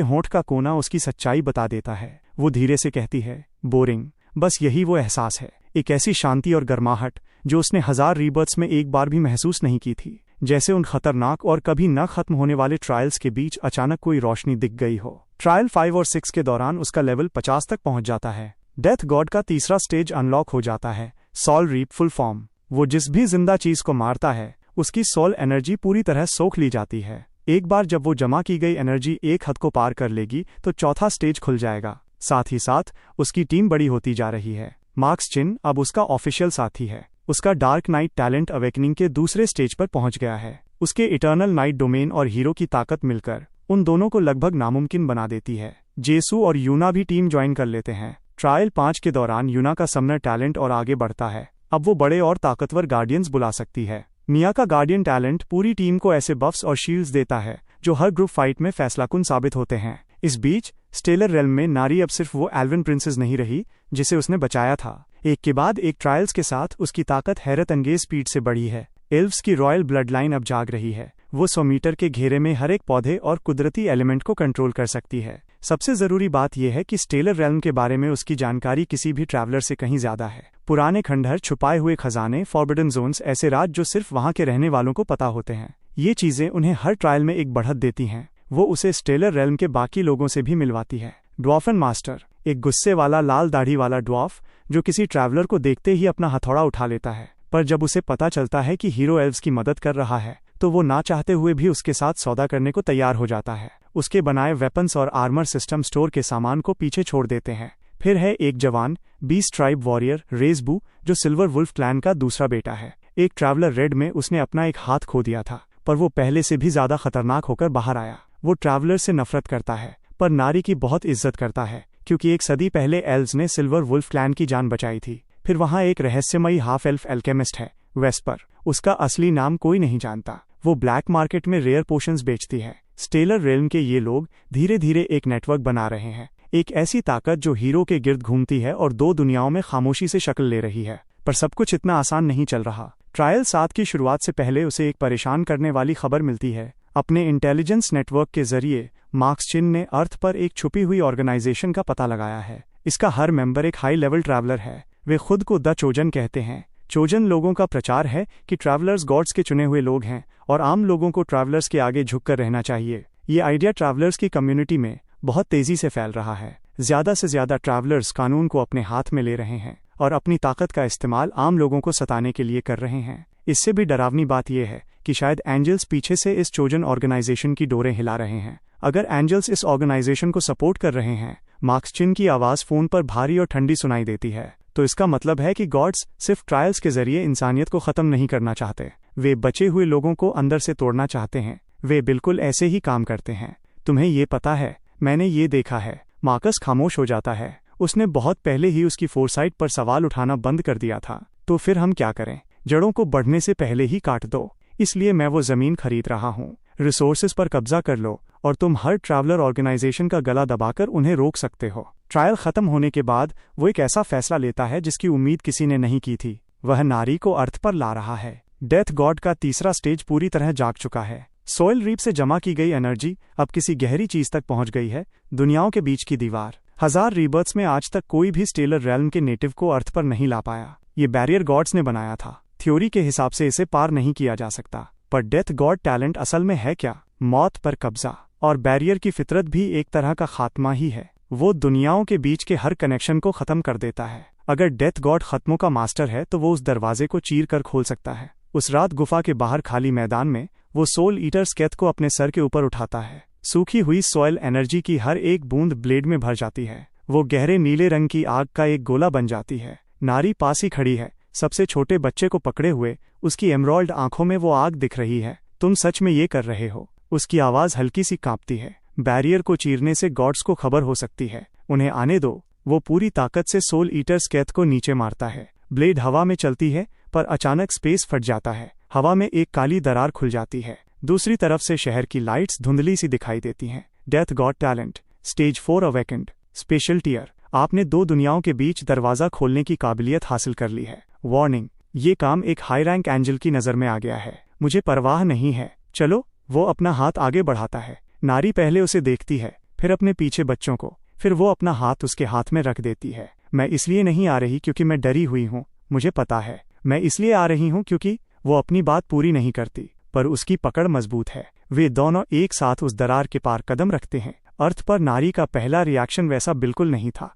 होंठ का कोना उसकी सच्चाई बता देता है। वो धीरे से कहती है, बोरिंग। बस यही वो एहसास है, एक ऐसी शांति और गर्माहट जो उसने 1000 रीबर्थ्स में एक बार भी महसूस नहीं की थी। जैसे उन खतरनाक और कभी न खत्म होने वाले ट्रायल्स के बीच अचानक कोई रोशनी दिख गई हो। ट्रायल 5 और 6 के दौरान उसका लेवल 50 तक पहुंच जाता है। डेथ गॉड का तीसरा स्टेज अनलॉक हो जाता है, सोल रीप फुल फॉर्म। वो जिस भी जिंदा चीज को मारता है उसकी सोल एनर्जी पूरी तरह सोख ली जाती है। एक बार जब वो जमा की गई एनर्जी एक हद को पार कर लेगी तो चौथा स्टेज खुल जाएगा। साथ ही साथ उसकी टीम बड़ी होती जा रही है। मार्क्स चिन अब उसका ऑफिशियल साथी है। उसका डार्क नाइट टैलेंट अवेकनिंग के दूसरे स्टेज पर पहुंच गया है। उसके इटर्नल नाइट डोमेन और हीरो की ताकत मिलकर उन दोनों को लगभग नामुमकिन बना देती है। जेसू और यूना भी टीम ज्वाइन कर लेते हैं। ट्रायल 5 के दौरान यूना का समनर टैलेंट और आगे बढ़ता है। अब वो बड़े और ताकतवर गार्डियंस बुला सकती है। मिया का गार्डियन टैलेंट पूरी टीम को ऐसे बफ्स और शील्ड्स देता है जो हर ग्रुप फाइट में फैसलाकुन साबित होते हैं। इस बीच स्टेलर रेल्म में नारी अब सिर्फ वो एल्विन प्रिंसेस नहीं रही जिसे उसने बचाया था। एक के बाद एक ट्रायल्स के साथ उसकी ताकत हैरत अंगेज स्पीड से बढ़ी है। एल्व्स की रॉयल ब्लड लाइन अब जाग रही है। वो 100 मीटर के घेरे में हर एक पौधे और कुदरती एलिमेंट को कंट्रोल कर सकती है। सबसे जरूरी बात यह है कि स्टेलर रेल्म के बारे में उसकी जानकारी किसी भी ट्रैवलर से कहीं ज्यादा है। पुराने खंडहर, छुपाए हुए खजाने, फॉरबिडन जोन्स, ऐसे राज जो सिर्फ वहां के रहने वालों को पता होते हैं। ये चीजें उन्हें हर ट्रायल में एक बढ़त देती हैं। वो उसे स्टेलर रेल्म के बाकी लोगों से भी मिलवाती है। ड्वार्फन मास्टर, एक गुस्से वाला लाल दाढ़ी वाला ड्वार्फ जो किसी ट्रैवलर को देखते ही अपना हथौड़ा उठा लेता है। पर जब उसे पता चलता है कि हीरो एल्व्स की मदद कर रहा है तो वो ना चाहते हुए भी उसके साथ सौदा करने को तैयार हो जाता है। उसके बनाए वेपन्स और आर्मर सिस्टम स्टोर के सामान को पीछे छोड़ देते हैं। फिर है एक जवान बीस्ट ट्राइब वॉरियर रेजबू जो सिल्वर वुल्फ क्लैन का दूसरा बेटा है। एक ट्रैवलर रेड में उसने अपना एक हाथ खो दिया था, पर वो पहले से भी ज्यादा खतरनाक होकर बाहर आया। वो ट्रैवलर से नफरत करता है पर नारी की बहुत इज्जत करता है क्योंकि एक सदी पहले एल्व्स ने सिल्वर वुल्फ क्लैन की जान बचाई थी। फिर वहाँ एक रहस्यमयी हाफ एल्फ एल्केमिस्ट है, वेस्पर। उसका असली नाम कोई नहीं जानता। वो ब्लैक मार्केट में रेयर पोशंस बेचती है। स्टेलर रेल्म के ये लोग धीरे धीरे एक नेटवर्क बना रहे हैं, एक ऐसी ताकत जो हीरो के गिर्द घूमती है और 2 दुनियाओं में खामोशी से शक्ल ले रही है। पर सब कुछ इतना आसान नहीं चल रहा। ट्रायल 7 की शुरुआत से पहले उसे एक परेशान करने वाली खबर मिलती है। अपने इंटेलिजेंस नेटवर्क के जरिए मार्क्स चिन ने अर्थ पर एक छुपी हुई ऑर्गेनाइजेशन का पता लगाया है। इसका हर मेंबर एक हाई लेवल ट्रैवलर है। वे खुद को द चोजन कहते हैं, चोजन लोगों का प्रचार है कि ट्रैवलर्स गॉड्स के चुने हुए लोग हैं और आम लोगों को ट्रैवलर्स के आगे झुककर रहना चाहिए। ये आइडिया ट्रैवलर्स की कम्युनिटी में बहुत तेजी से फैल रहा है। ज्यादा से ज्यादा ट्रैवलर्स कानून को अपने हाथ में ले रहे हैं और अपनी ताकत का इस्तेमाल आम लोगों को सताने के लिए कर रहे हैं। इससे भी डरावनी बात यह है कि शायद एंजल्स पीछे से इस चोजन ऑर्गेनाइजेशन की डोरें हिला रहे हैं। अगर एंजल्स इस ऑर्गेनाइजेशन को सपोर्ट कर रहे हैं, मार्क्स चिन की आवाज़ फ़ोन पर भारी और ठंडी सुनाई देती है, तो इसका मतलब है कि गॉड्स सिर्फ ट्रायल्स के जरिए इंसानियत को ख़त्म नहीं करना चाहते, वे बचे हुए लोगों को अंदर से तोड़ना चाहते हैं। वे बिल्कुल ऐसे ही काम करते हैं। तुम्हें ये पता है, मैंने ये देखा है। मार्कस खामोश हो जाता है। उसने बहुत पहले ही उसकी फोरसाइट पर सवाल उठाना बंद कर दिया था। तो फिर हम क्या करें? जड़ों को बढ़ने से पहले ही काट दो। इसलिए मैं वो ज़मीन खरीद रहा हूँ। रिसोर्सेज पर कब्जा कर लो और तुम हर ट्रैवलर ऑर्गेनाइजेशन का गला दबाकर उन्हें रोक सकते हो। ट्रायल खत्म होने के बाद वो एक ऐसा फैसला लेता है जिसकी उम्मीद किसी ने नहीं की थी। वह नारी को अर्थ पर ला रहा है। डेथ गॉड का तीसरा स्टेज पूरी तरह जाग चुका है। सॉइल रीप से जमा की गई एनर्जी अब किसी गहरी चीज तक पहुंच गई है। दुनियाओं के बीच की दीवार। 1000 रीबर्थ्स में आज तक कोई भी स्टेलर रेल्म के नेटिव को अर्थ पर नहीं ला पाया। ये बैरियर गॉड्स ने बनाया था। थ्योरी के हिसाब से इसे पार नहीं किया जा सकता। पर डेथ गॉड टैलेंट असल में है क्या? मौत पर कब्जा। और बैरियर की फितरत भी एक तरह का खात्मा ही है। वो दुनियाओं के बीच के हर कनेक्शन को खत्म कर देता है। अगर डेथ गॉड खत्मों का मास्टर है तो वो उस दरवाजे को चीर कर खोल सकता है। उस रात गुफा के बाहर खाली मैदान में वो सोल ईटर स्केथ को अपने सर के ऊपर उठाता है। सूखी हुई सॉइल एनर्जी की हर एक बूंद ब्लेड में भर जाती है। वो गहरे नीले रंग की आग का एक गोला बन जाती है। नारी पास ही खड़ी है, सबसे छोटे बच्चे को पकड़े हुए। उसकी एमराल्ड आंखों में वो आग दिख रही है। तुम सच में ये कर रहे हो? उसकी आवाज हल्की सी कांपती है। बैरियर को चीरने से गॉड्स को खबर हो सकती है। उन्हें आने दो। वो पूरी ताकत से सोल ईटर स्केथ को नीचे मारता है। ब्लेड हवा में चलती है, पर अचानक स्पेस फट जाता है। हवा में एक काली दरार खुल जाती है। दूसरी तरफ से शहर की लाइट्स धुंधली सी दिखाई देती हैं। Death god talent stage 4 awakened. Special tier. आपने 2 दुनियाओं के बीच दरवाजा खोलने की काबिलियत हासिल कर ली है। वार्निंग, ये काम एक हाई रैंक एंजल की नज़र में आ गया है। मुझे परवाह नहीं है। चलो। वो अपना हाथ आगे बढ़ाता है। नारी पहले उसे देखती है, फिर अपने पीछे बच्चों को, फिर वो अपना हाथ उसके हाथ में रख देती है। मैं इसलिए नहीं आ रही क्योंकि मैं डरी हुई हूँ, मुझे पता है। मैं इसलिए आ रही हूँ क्योंकि वो अपनी बात पूरी नहीं करती, पर उसकी पकड़ मजबूत है। वे दोनों एक साथ उस दरार के पार कदम रखते हैं। अर्थ पर नारी का पहला रिएक्शन वैसा बिल्कुल नहीं था।